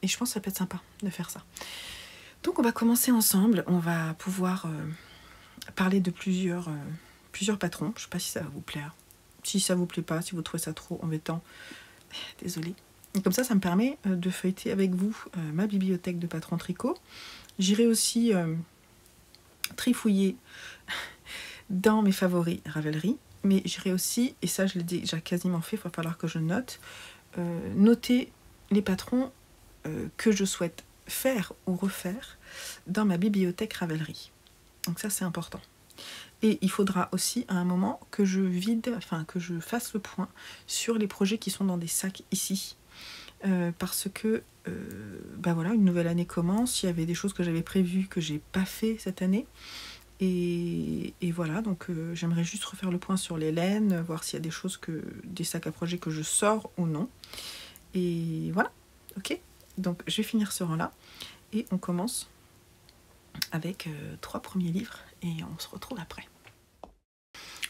Et je pense que ça peut être sympa de faire ça. Donc on va commencer ensemble, on va pouvoir parler de plusieurs patrons. Je ne sais pas si ça va vous plaire. Si ça vous plaît pas, si vous trouvez ça trop embêtant, désolée. Et comme ça me permet de feuilleter avec vous ma bibliothèque de patrons tricot. J'irai aussi trifouiller dans mes favoris Ravelry, mais j'irai aussi, et ça je l'ai déjà quasiment fait, il va falloir que je note, noter les patrons que je souhaite faire ou refaire dans ma bibliothèque Ravelry. Donc ça c'est important. Et il faudra aussi à un moment que je fasse le point sur les projets qui sont dans des sacs ici. parce que bah voilà, une nouvelle année commence, il y avait des choses que j'avais prévues que j'ai pas fait cette année. Et voilà, donc j'aimerais juste refaire le point sur les laines, voir s'il y a des choses des sacs à projet que je sors ou non. Et voilà, ok. Donc je vais finir ce rang là et on commence avec 3 premiers livres et on se retrouve après.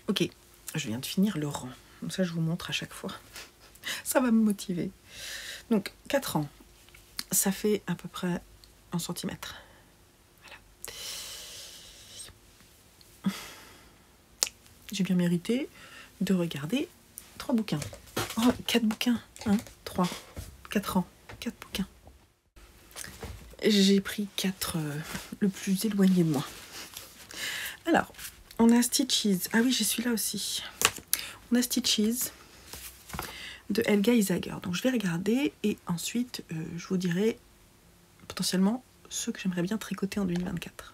Ok, je viens de finir le rang, comme ça je vous montre à chaque fois. Ça va me motiver. Donc 4 rangs, ça fait à peu près 1 centimètre. J'ai bien mérité de regarder 3 bouquins. Oh, 4 bouquins. 1, 3, 4 rangs, 4 bouquins. J'ai pris 4 le plus éloigné de moi. Alors, on a Stitches. Ah oui, j'ai celui-là aussi. On a Stitches de Helga Isager. Donc je vais regarder et ensuite je vous dirai potentiellement ceux que j'aimerais bien tricoter en 2024.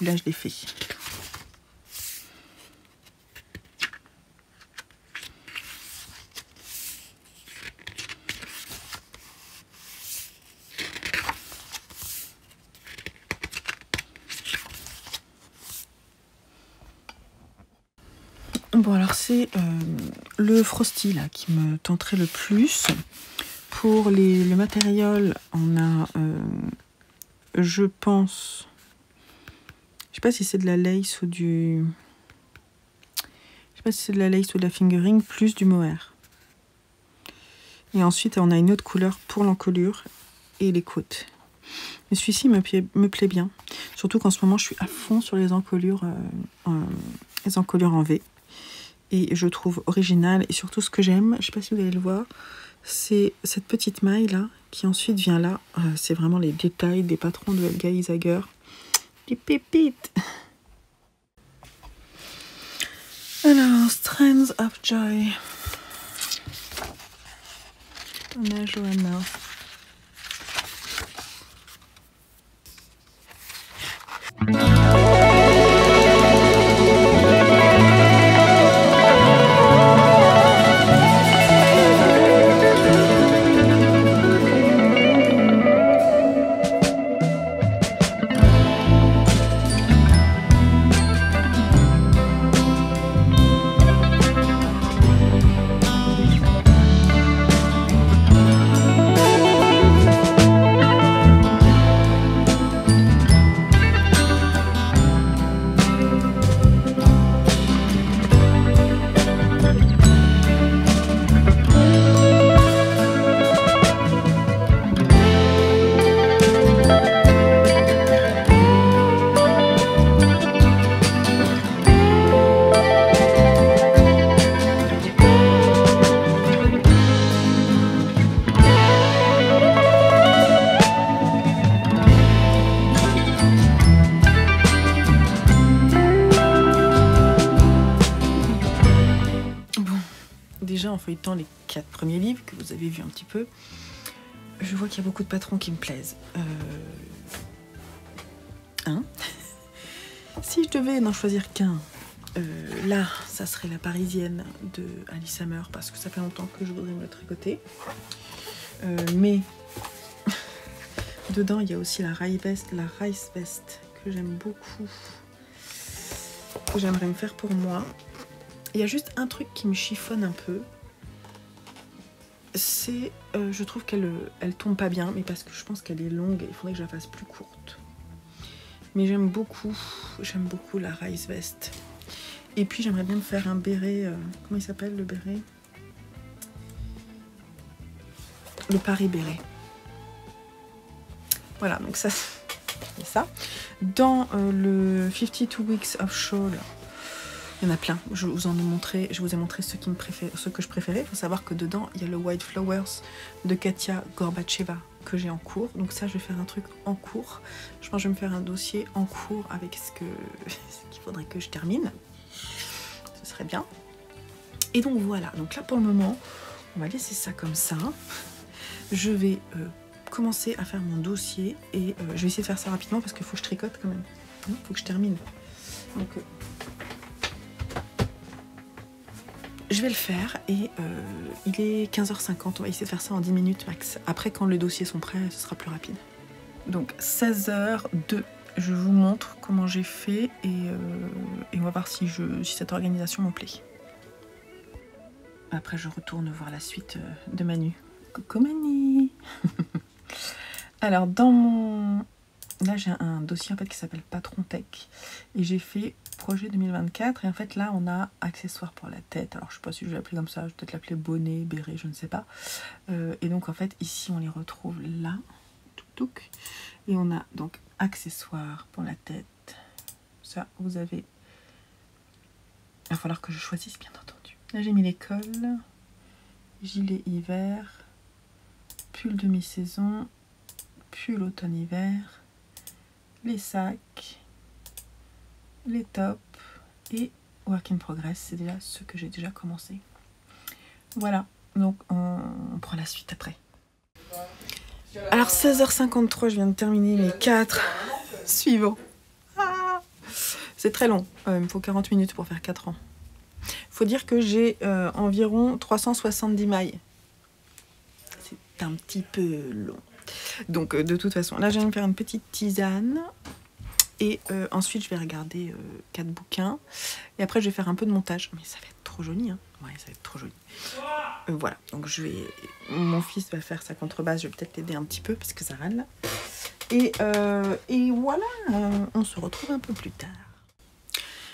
Celui-là, je l'ai fait. Bon, alors c'est le Frosty là qui me tenterait le plus. Pour le matériel, on a, je pense, je sais pas si c'est de la lace ou du... Je sais pas si c'est de la lace ou de la fingering, plus du mohair. Et ensuite, on a une autre couleur pour l'encolure et les côtes. Mais celui-ci me plaît bien. Surtout qu'en ce moment, je suis à fond sur les encolures en V. Et je trouve original. Et surtout, ce que j'aime, je sais pas si vous allez le voir, c'est cette petite maille là, qui ensuite vient là. C'est vraiment les détails des patrons de Helga Isager. Les pépites. Alors, Strands of Joy. On a Johanna. Déjà en feuilletant les 4 premiers livres que vous avez vus un petit peu, je vois qu'il y a beaucoup de patrons qui me plaisent. Si je devais n'en choisir qu'un, là, ça serait la parisienne de Alice Hammer parce que ça fait longtemps que je voudrais me le tricoter. Mais dedans, il y a aussi la Rice Vest que j'aime beaucoup, que j'aimerais me faire pour moi. Il y a juste un truc qui me chiffonne un peu, c'est, je trouve qu'elle tombe pas bien, mais parce que je pense qu'elle est longue et il faudrait que je la fasse plus courte. Mais j'aime beaucoup la Rice Vest. Et puis j'aimerais bien me faire un béret, comment il s'appelle le béret? Le Paris béret. Voilà, donc ça, c'est ça. Dans le 52 Weeks of Shawl, il y en a plein, je vous ai montré ceux que je préférais. Il faut savoir que dedans, il y a le White Flowers de Katia Gorbacheva que j'ai en cours. Donc ça, je vais faire un truc en cours. Je pense que je vais me faire un dossier en cours avec ce qu'il faudrait que je termine. Ce serait bien. Et donc voilà, donc là pour le moment, On va laisser ça comme ça. Je vais commencer à faire mon dossier et je vais essayer de faire ça rapidement parce qu'il faut que je tricote quand même. Il faut que je termine. Donc, je vais le faire et il est 15h50. On va essayer de faire ça en 10 minutes max. Après, quand les dossiers sont prêts, ce sera plus rapide. Donc 16h02. Je vous montre comment j'ai fait et on va voir si cette organisation me plaît. Après, je retourne voir la suite de Manu. Coucou Manu. Alors, dans mon... Là, j'ai un dossier en fait qui s'appelle Patron Tech. Et j'ai fait projet 2024. Et en fait, là, on a accessoires pour la tête. Alors, je sais pas si je vais l'appeler comme ça. Je vais peut-être l'appeler bonnet, béret, je ne sais pas. Et donc, en fait, ici, on les retrouve là. Touc, touc. Et on a donc accessoires pour la tête. Ça, vous avez... Il va falloir que je choisisse, bien entendu. Là, j'ai mis les cols. Gilet hiver. Pull de mi-saison. Pull automne-hiver. Les sacs. Les tops. Et work in progress. C'est déjà ce que j'ai déjà commencé. Voilà. Donc, on prend la suite après. Alors 16h53, je viens de terminer mes 4 suivants. Ah, c'est très long, il me faut 40 minutes pour faire 4 ans. Il faut dire que j'ai environ 370 mailles. C'est un petit peu long. Donc de toute façon, là je vais me faire une petite tisane. Et ensuite je vais regarder 4 bouquins. Et après je vais faire un peu de montage. Mais ça va être trop joli, hein. Ouais, ça va être trop joli. Voilà, donc mon fils va faire sa contrebasse, je vais peut-être l'aider un petit peu parce que ça râle. Et voilà, on se retrouve un peu plus tard.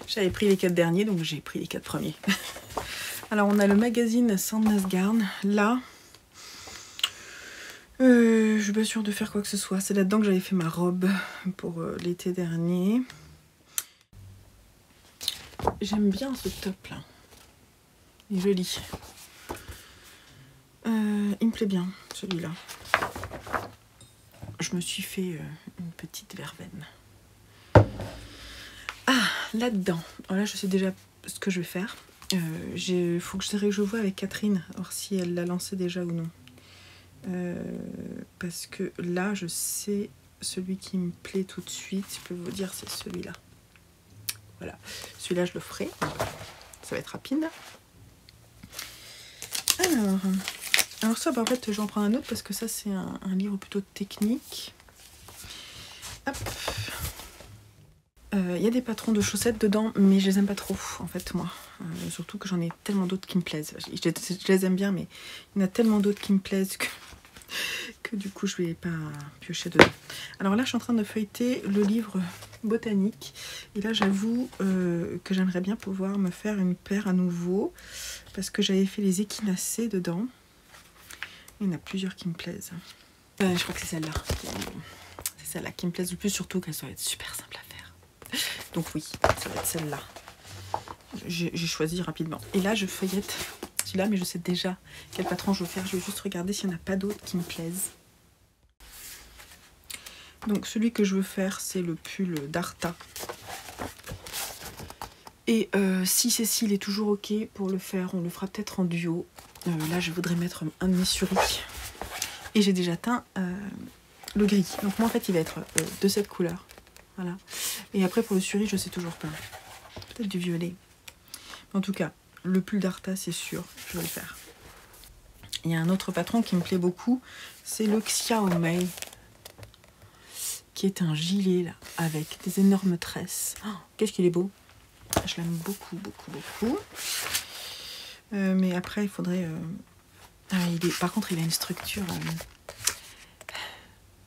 J'avais pris les 4 derniers, donc j'ai pris les 4 premiers. Alors on a le magazine Sandnesgarn. Là, je suis pas sûre de faire quoi que ce soit. C'est là-dedans que j'avais fait ma robe pour l'été dernier. J'aime bien ce top là. Il est joli. Il me plaît bien, celui-là. Je me suis fait une petite verveine. Ah, là-dedans. Là, je sais déjà ce que je vais faire. Faut que je vois avec Catherine, voir si elle l'a lancé déjà ou non. Parce que là, je sais celui qui me plaît tout de suite. Je peux vous dire, c'est celui-là. Voilà. Celui-là, je le ferai. Ça va être rapide. Alors ça, bah, en fait, je vais en prendre un autre parce que ça, c'est un livre plutôt technique. Hop. Il y a des patrons de chaussettes dedans, mais je les aime pas trop, en fait, moi. Surtout que j'en ai tellement d'autres qui me plaisent. Je les aime bien, mais il y en a tellement d'autres qui me plaisent que du coup, je vais pas piocher dedans. Alors là, je suis en train de feuilleter le livre botanique. Et là, j'avoue que j'aimerais bien pouvoir me faire une paire à nouveau. Parce que j'avais fait les échinacées dedans. Il y en a plusieurs qui me plaisent. Je crois que c'est celle-là. C'est celle-là qui me plaise le plus, surtout qu'elle doit être super simple à faire. Donc oui, ça va être celle-là. J'ai choisi rapidement. Et là, je feuillette celui-là, mais je sais déjà quel patron je veux faire. Je vais juste regarder s'il n'y en a pas d'autres qui me plaisent. Donc celui que je veux faire, c'est le pull d'Arta. Et si Cécile est toujours ok pour le faire, on le fera peut-être en duo. Là, je voudrais mettre un de mes suris. Et j'ai déjà teint le gris. Donc moi, en fait, il va être de cette couleur. Voilà. Et après, pour le suri, je sais toujours pas. Peut-être du violet. En tout cas, le pull d'Arta, c'est sûr, je vais le faire. Il y a un autre patron qui me plaît beaucoup. C'est le Xiaomei. Qui est un gilet, là, avec des énormes tresses. Oh, qu'est-ce qu'il est beau! Je l'aime beaucoup, beaucoup, beaucoup. Mais après, il faudrait... par contre, il a une structure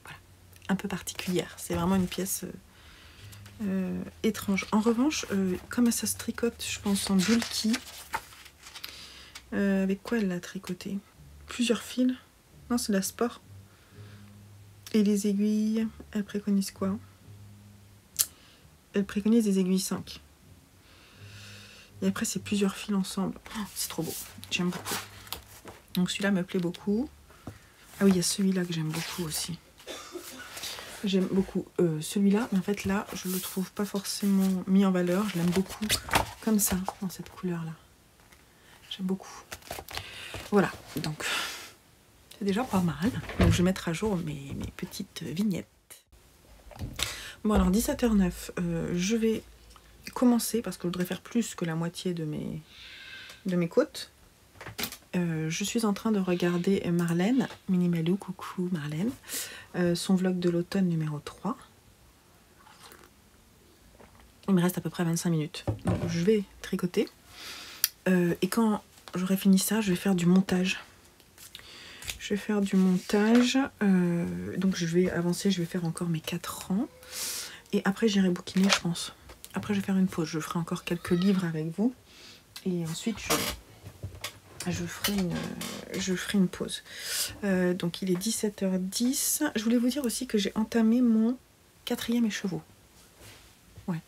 voilà, un peu particulière. C'est vraiment une pièce étrange. En revanche, comme ça se tricote, je pense, en bulky, avec quoi elle l'a tricoté? Plusieurs fils. Non, c'est la sport. Et les aiguilles, elle préconise quoi? Elle préconise des aiguilles 5. Et après, c'est plusieurs fils ensemble. Oh, c'est trop beau. J'aime beaucoup. Donc celui-là me plaît beaucoup. Ah oui, il y a celui-là que j'aime beaucoup aussi. J'aime beaucoup celui-là. Mais en fait, là, je le trouve pas forcément mis en valeur. Je l'aime beaucoup comme ça, dans cette couleur-là. J'aime beaucoup. Voilà, donc c'est déjà pas mal. Donc je vais mettre à jour mes petites vignettes. Bon alors 17h09, je vais commencer parce que je voudrais faire plus que la moitié de mes côtes. Je suis en train de regarder Marlène, Minimalou, coucou Marlène, son vlog de l'automne numéro 3. Il me reste à peu près 25 minutes. Donc je vais tricoter. Et quand j'aurai fini ça, je vais faire du montage. Je vais faire du montage. Donc je vais avancer, je vais faire encore mes 4 rangs. Et après j'irai bouquiner, je pense. Après je vais faire une pause. Je ferai encore quelques livres avec vous. Et ensuite je ferai une pause. Donc il est 17h10. Je voulais vous dire aussi que j'ai entamé mon 4e écheveau. Ouais,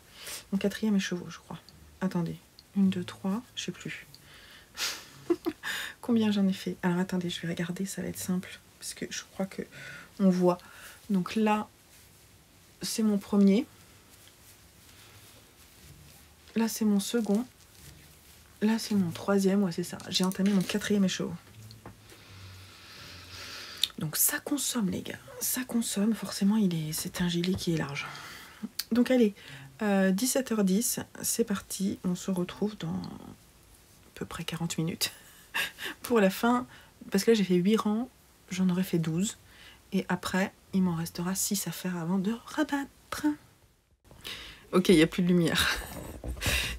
mon 4e écheveau, je crois. Attendez, 1, 2, 3, je sais plus. Combien j'en ai fait? Alors attendez, je vais regarder, ça va être simple. Parce que je crois que on voit. Donc là, c'est mon premier. Là, c'est mon second. Là, c'est mon 3e, ouais, c'est ça. J'ai entamé mon 4e écheveau. Donc ça consomme, les gars. Ça consomme. Forcément, c'est un gilet qui est large. Donc allez, 17h10, c'est parti. On se retrouve dans à peu près 40 minutes pour la fin. Parce que là, j'ai fait 8 rangs. J'en aurais fait 12. Et après, il m'en restera 6 à faire avant de rabattre. Ok, il n'y a plus de lumière.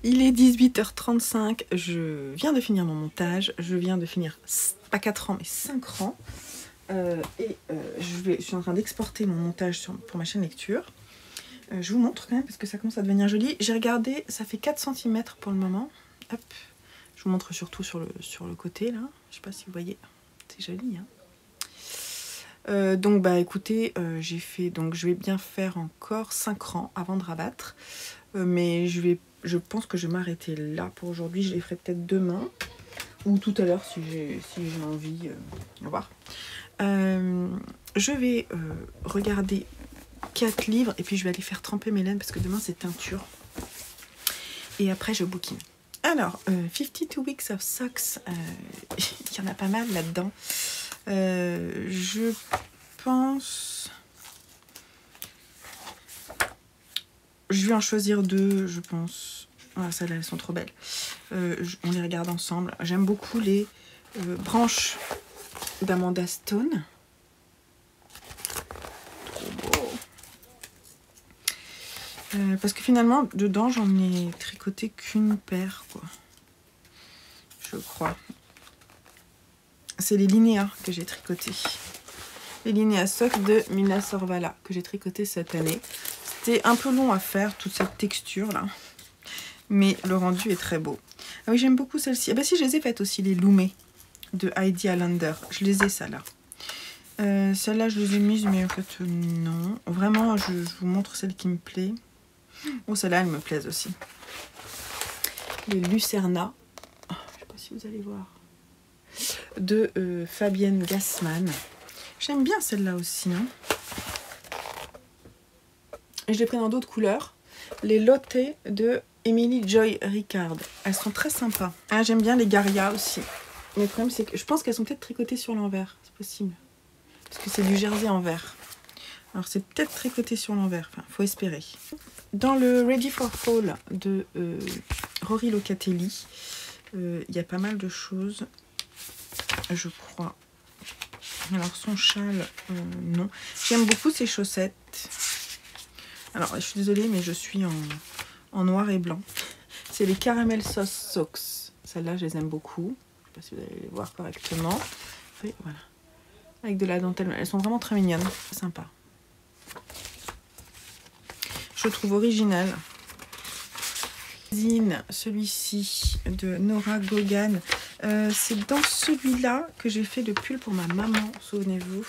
Il est 18h35, je viens de finir mon montage, je viens de finir, pas 4 rangs, mais 5 rangs. Je suis en train d'exporter mon montage pour ma chaîne lecture. Je vous montre quand même, parce que ça commence à devenir joli. J'ai regardé, ça fait 4 cm pour le moment. Hop, je vous montre surtout sur le côté, là. Je sais pas si vous voyez, c'est joli, hein. Donc bah écoutez, je vais bien faire encore 5 rangs avant de rabattre. Mais je pense que je vais m'arrêter là pour aujourd'hui. Je les ferai peut-être demain ou tout à l'heure si j'ai envie. On va voir. Je vais regarder 4 livres et puis je vais aller faire tremper mes laines parce que demain c'est teinture. Et après je bouquine. Alors, 52 Weeks of Socks, il y en a pas mal là-dedans. Je pense... Je vais en choisir 2, je pense. Ah, celles-là, elles sont trop belles. On les regarde ensemble. J'aime beaucoup les branches d'Amanda Stone. Trop beau. Parce que finalement, dedans, j'en ai tricoté qu'une paire, quoi. Je crois. C'est les linéas que j'ai tricotés. Les linéas Socks de Mina Sorvala que j'ai tricoté cette année. C'était un peu long à faire, toute cette texture là. Mais le rendu est très beau. Ah oui, j'aime beaucoup celle-ci. Ah bah si, je les ai faites aussi, les Loumé de Heidi Allender. Je les ai, celles-là. Celles-là, je les ai mises, mais en fait, non. Vraiment, je vous montre celle qui me plaît. Oh, celles-là, elles me plaisent aussi. Les Lucerna. Oh, je sais pas si vous allez voir. De Fabienne Gassman. J'aime bien celle-là aussi. Hein. Et je l'ai pris dans d'autres couleurs. Les Lotte de Emily Joy Ricard. Elles sont très sympas. Ah, j'aime bien les Garia aussi. Mais le problème, c'est que je pense qu'elles sont peut-être tricotées sur l'envers. C'est possible. Parce que c'est du jersey en vert. Alors, c'est peut-être tricoté sur l'envers. Enfin, faut espérer. Dans le Ready for Fall de Rory Locatelli, il y a pas mal de choses. Je crois. Alors, son châle, non. J'aime beaucoup ses chaussettes. Alors, je suis désolée, mais je suis en noir et blanc. C'est les Caramel Sauce Socks. Celles-là, je les aime beaucoup. Je ne sais pas si vous allez les voir correctement. Et voilà. Avec de la dentelle. Elles sont vraiment très mignonnes. Très sympa. Je trouve original. Celui-ci de Nora Gogan. C'est dans celui-là que j'ai fait le pull pour ma maman, souvenez-vous.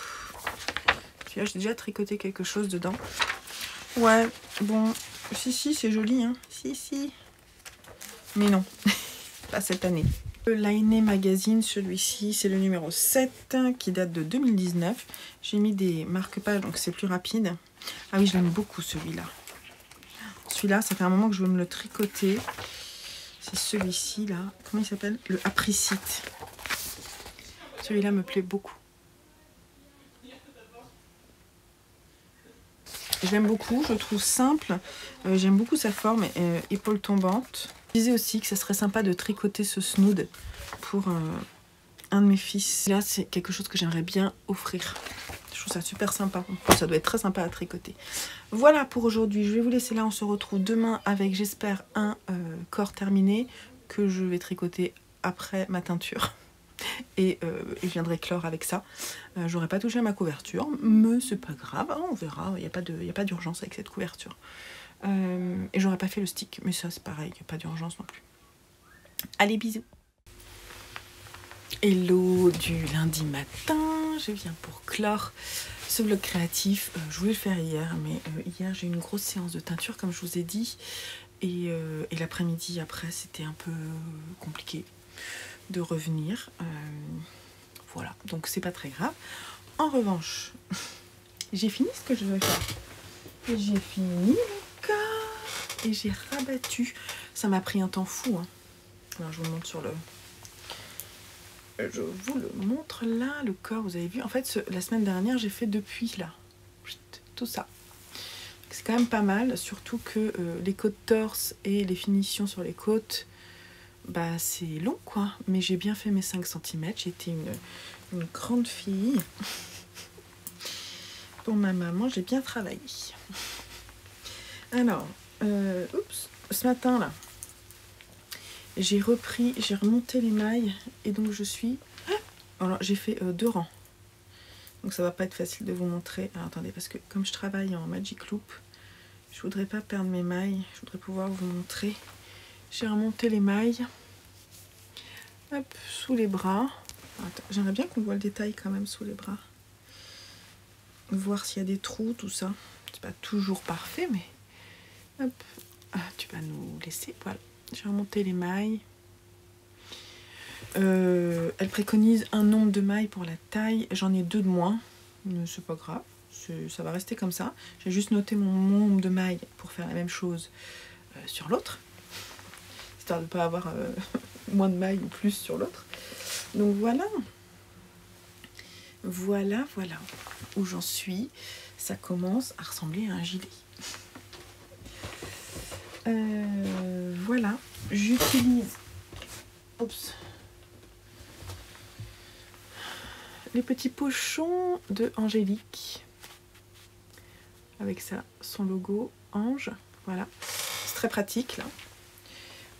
Celui-là, j'ai déjà tricoté quelque chose dedans. Ouais, bon, si, c'est joli, hein. Si. Mais non, pas cette année. Le Lainé Magazine, celui-ci, c'est le numéro 7 qui date de 2019. J'ai mis des marque-pages, donc c'est plus rapide. Ah oui, je l'aime beaucoup celui-là. Celui-là, ça fait un moment que je veux me le tricoter. C'est celui-ci, là. Comment il s'appelle? Le Apricite. Celui-là me plaît beaucoup. J'aime beaucoup, je trouve simple. J'aime beaucoup sa forme, épaule tombante. Je disais aussi que ça serait sympa de tricoter ce snood pour un de mes fils. Là, c'est quelque chose que j'aimerais bien offrir. Je trouve ça super sympa. Ça doit être très sympa à tricoter. Voilà pour aujourd'hui. Je vais vous laisser là. On se retrouve demain avec, j'espère, un corps terminé que je vais tricoter après ma teinture. Et je viendrai clore avec ça. J'aurais pas touché à ma couverture, mais c'est pas grave, hein, on verra. Il n'y a pas d'urgence avec cette couverture. Et j'aurais pas fait le stick, mais ça c'est pareil, il n'y a pas d'urgence non plus. Allez, bisous. Hello du lundi matin, je viens pour clore ce vlog créatif. Je voulais le faire hier, mais hier j'ai eu une grosse séance de teinture comme je vous ai dit. Et l'après-midi après c'était un peu compliqué de revenir. Voilà, donc c'est pas très grave. En revanche, j'ai fini ce que je devais faire. J'ai fini le corps et j'ai rabattu. Ça m'a pris un temps fou. Hein. Alors je vous montre sur le... Je vous le montre là, le corps, vous avez vu. En fait, la semaine dernière, j'ai fait depuis là. Tout ça. C'est quand même pas mal, surtout que les côtes torse et les finitions sur les côtes, bah c'est long quoi. Mais j'ai bien fait mes 5 cm. J'étais une grande fille. Pour ma maman, j'ai bien travaillé. Alors, oups, ce matin là, j'ai remonté les mailles et donc je suis... Alors j'ai fait 2 rangs. Donc ça va pas être facile de vous montrer. Alors attendez, parce que comme je travaille en Magic Loop, je voudrais pas perdre mes mailles. Je voudrais pouvoir vous montrer. J'ai remonté les mailles. Hop, sous les bras. J'aimerais bien qu'on voit le détail quand même sous les bras. Voir s'il y a des trous, tout ça. C'est pas toujours parfait, mais... Hop, tu vas nous laisser. Voilà, j'ai remonté les mailles. Elle préconise un nombre de mailles pour la taille. J'en ai 2 de moins, mais c'est pas grave. Ça va rester comme ça. J'ai juste noté mon nombre de mailles pour faire la même chose sur l'autre. Histoire de ne pas avoir moins de mailles ou plus sur l'autre. Donc voilà. Voilà où j'en suis. Ça commence à ressembler à un gilet. Voilà. J'utilise les petits pochons de Angélique. Avec ça, son logo Ange. Voilà. C'est très pratique là.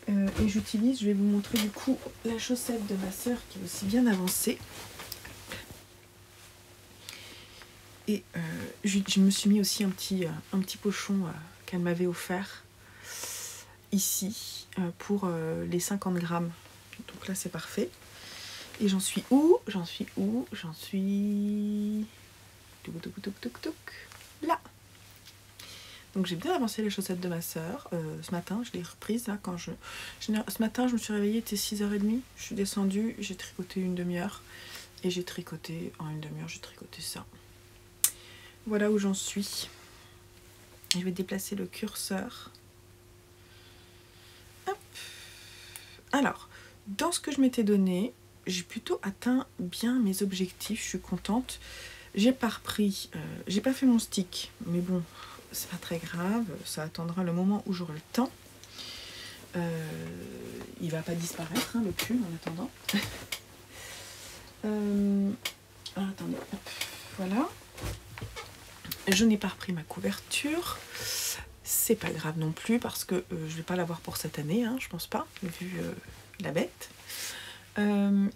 Et j'utilise, je vais vous montrer du coup la chaussette de ma sœur qui est aussi bien avancée. Et je me suis mis aussi un petit pochon qu'elle m'avait offert ici pour les 50 grammes. Donc là c'est parfait. Et j'en suis où? J'en suis là. Donc j'ai bien avancé les chaussettes de ma sœur. Ce matin, je l'ai reprise là quand ce matin, je me suis réveillée, il était 6h30. Je suis descendue, j'ai tricoté une demi-heure. Et j'ai tricoté, en une demi-heure, j'ai tricoté ça. Voilà où j'en suis. Je vais déplacer le curseur. Hop. Alors, dans ce que je m'étais donné, j'ai plutôt atteint bien mes objectifs. Je suis contente. J'ai pas repris, j'ai pas fait mon stick, mais bon, c'est pas très grave. Ça attendra le moment où j'aurai le temps. Il va pas disparaître, hein, le pull, en attendant. Alors, attendez, hop, voilà. Je n'ai pas repris ma couverture. C'est pas grave non plus parce que je vais pas l'avoir pour cette année, hein, je pense pas, vu la bête.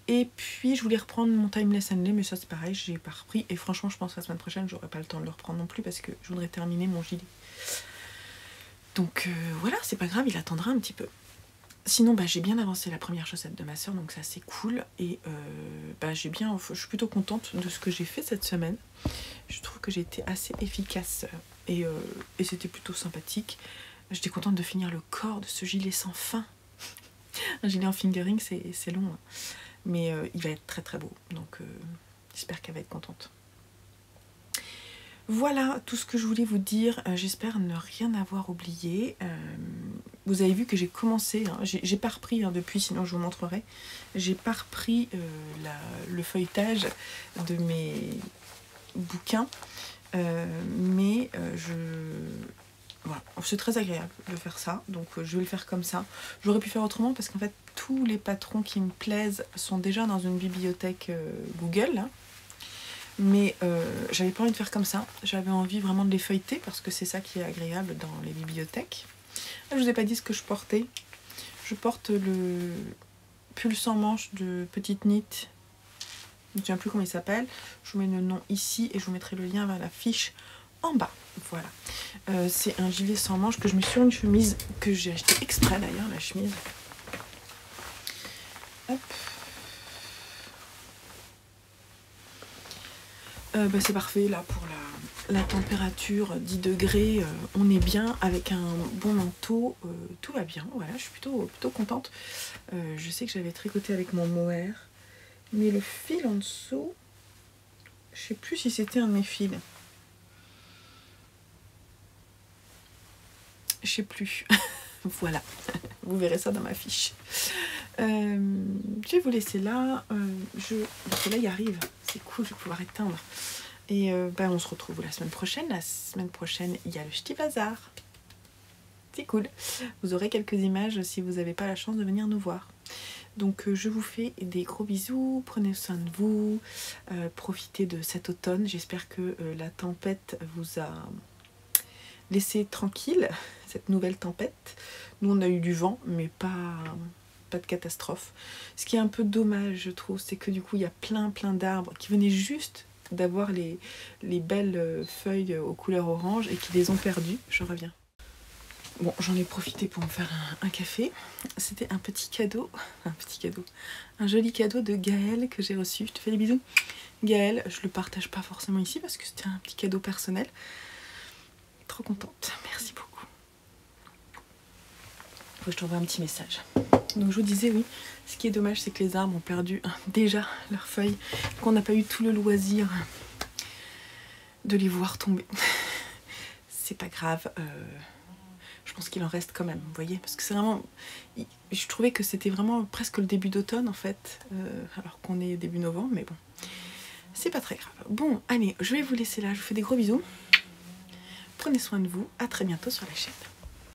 Et puis je voulais reprendre mon Timeless Handley, mais ça c'est pareil, j'ai pas repris. Et franchement, je pense que la semaine prochaine, j'aurai pas le temps de le reprendre non plus parce que je voudrais terminer mon gilet. Donc voilà, c'est pas grave, il attendra un petit peu. Sinon, bah, j'ai bien avancé la première chaussette de ma soeur, donc ça c'est cool. Et bah, je suis plutôt contente de ce que j'ai fait cette semaine. Je trouve que j'ai été assez efficace et c'était plutôt sympathique. J'étais contente de finir le corps de ce gilet sans fin. Un gilet en fingering, c'est long, hein. Mais il va être très très beau, donc j'espère qu'elle va être contente. Voilà tout ce que je voulais vous dire. J'espère ne rien avoir oublié. vous avez vu que j'ai commencé, hein, j'ai pas repris hein, depuis, sinon je vous montrerai. J'ai pas repris le feuilletage de mes bouquins, mais voilà, c'est très agréable de faire ça, donc je vais le faire comme ça. J'aurais pu faire autrement parce qu'en fait tous les patrons qui me plaisent sont déjà dans une bibliothèque Google, hein. Mais j'avais pas envie de faire comme ça, j'avais envie vraiment de les feuilleter parce que c'est ça qui est agréable dans les bibliothèques. Là, je vous ai pas dit ce que je portais. Je porte le pull sans manches de Petite Knit. Je ne me souviens plus comment il s'appelle. Je vous mets le nom ici et je vous mettrai le lien vers la fiche en bas. Voilà. C'est un gilet sans manches que je mets sur une chemise que j'ai acheté exprès d'ailleurs, la chemise. Hop. C'est parfait là pour la température, 10 degrés, on est bien avec un bon manteau, tout va bien, voilà, je suis plutôt contente. Je sais que j'avais tricoté avec mon mohair, mais le fil en dessous, je sais plus si c'était un de mes fils. Je sais plus. Voilà, vous verrez ça dans ma fiche. Je vais vous laisser là. Le soleil arrive, c'est cool, je vais pouvoir éteindre. Et on se retrouve la semaine prochaine. La semaine prochaine, il y a le Ch'ti Bazar. C'est cool. Vous aurez quelques images si vous n'avez pas la chance de venir nous voir. Donc je vous fais des gros bisous, prenez soin de vous, profitez de cet automne. J'espère que la tempête vous a laissé tranquille, cette nouvelle tempête. Nous on a eu du vent, mais pas de catastrophe. Ce qui est un peu dommage, je trouve, c'est que du coup il y a plein d'arbres qui venaient juste d'avoir les belles feuilles aux couleurs orange et qui les ont perdues. Je reviens. Bon, j'en ai profité pour me faire un café. C'était un petit cadeau, un joli cadeau de Gaëlle que j'ai reçu. Je te fais des bisous. Gaëlle, je le partage pas forcément ici parce que c'était un petit cadeau personnel. Trop contente, merci beaucoup. Faut que je t'envoie un petit message. Donc je vous disais, oui, ce qui est dommage, c'est que les arbres ont perdu déjà leurs feuilles, qu'on n'a pas eu tout le loisir de les voir tomber. C'est pas grave, je pense qu'il en reste quand même, vous voyez, parce que c'est vraiment... Je trouvais que c'était vraiment presque le début d'automne en fait, alors qu'on est début novembre, mais bon, c'est pas très grave. Bon, allez, je vais vous laisser là, je vous fais des gros bisous. Prenez soin de vous, à très bientôt sur la chaîne.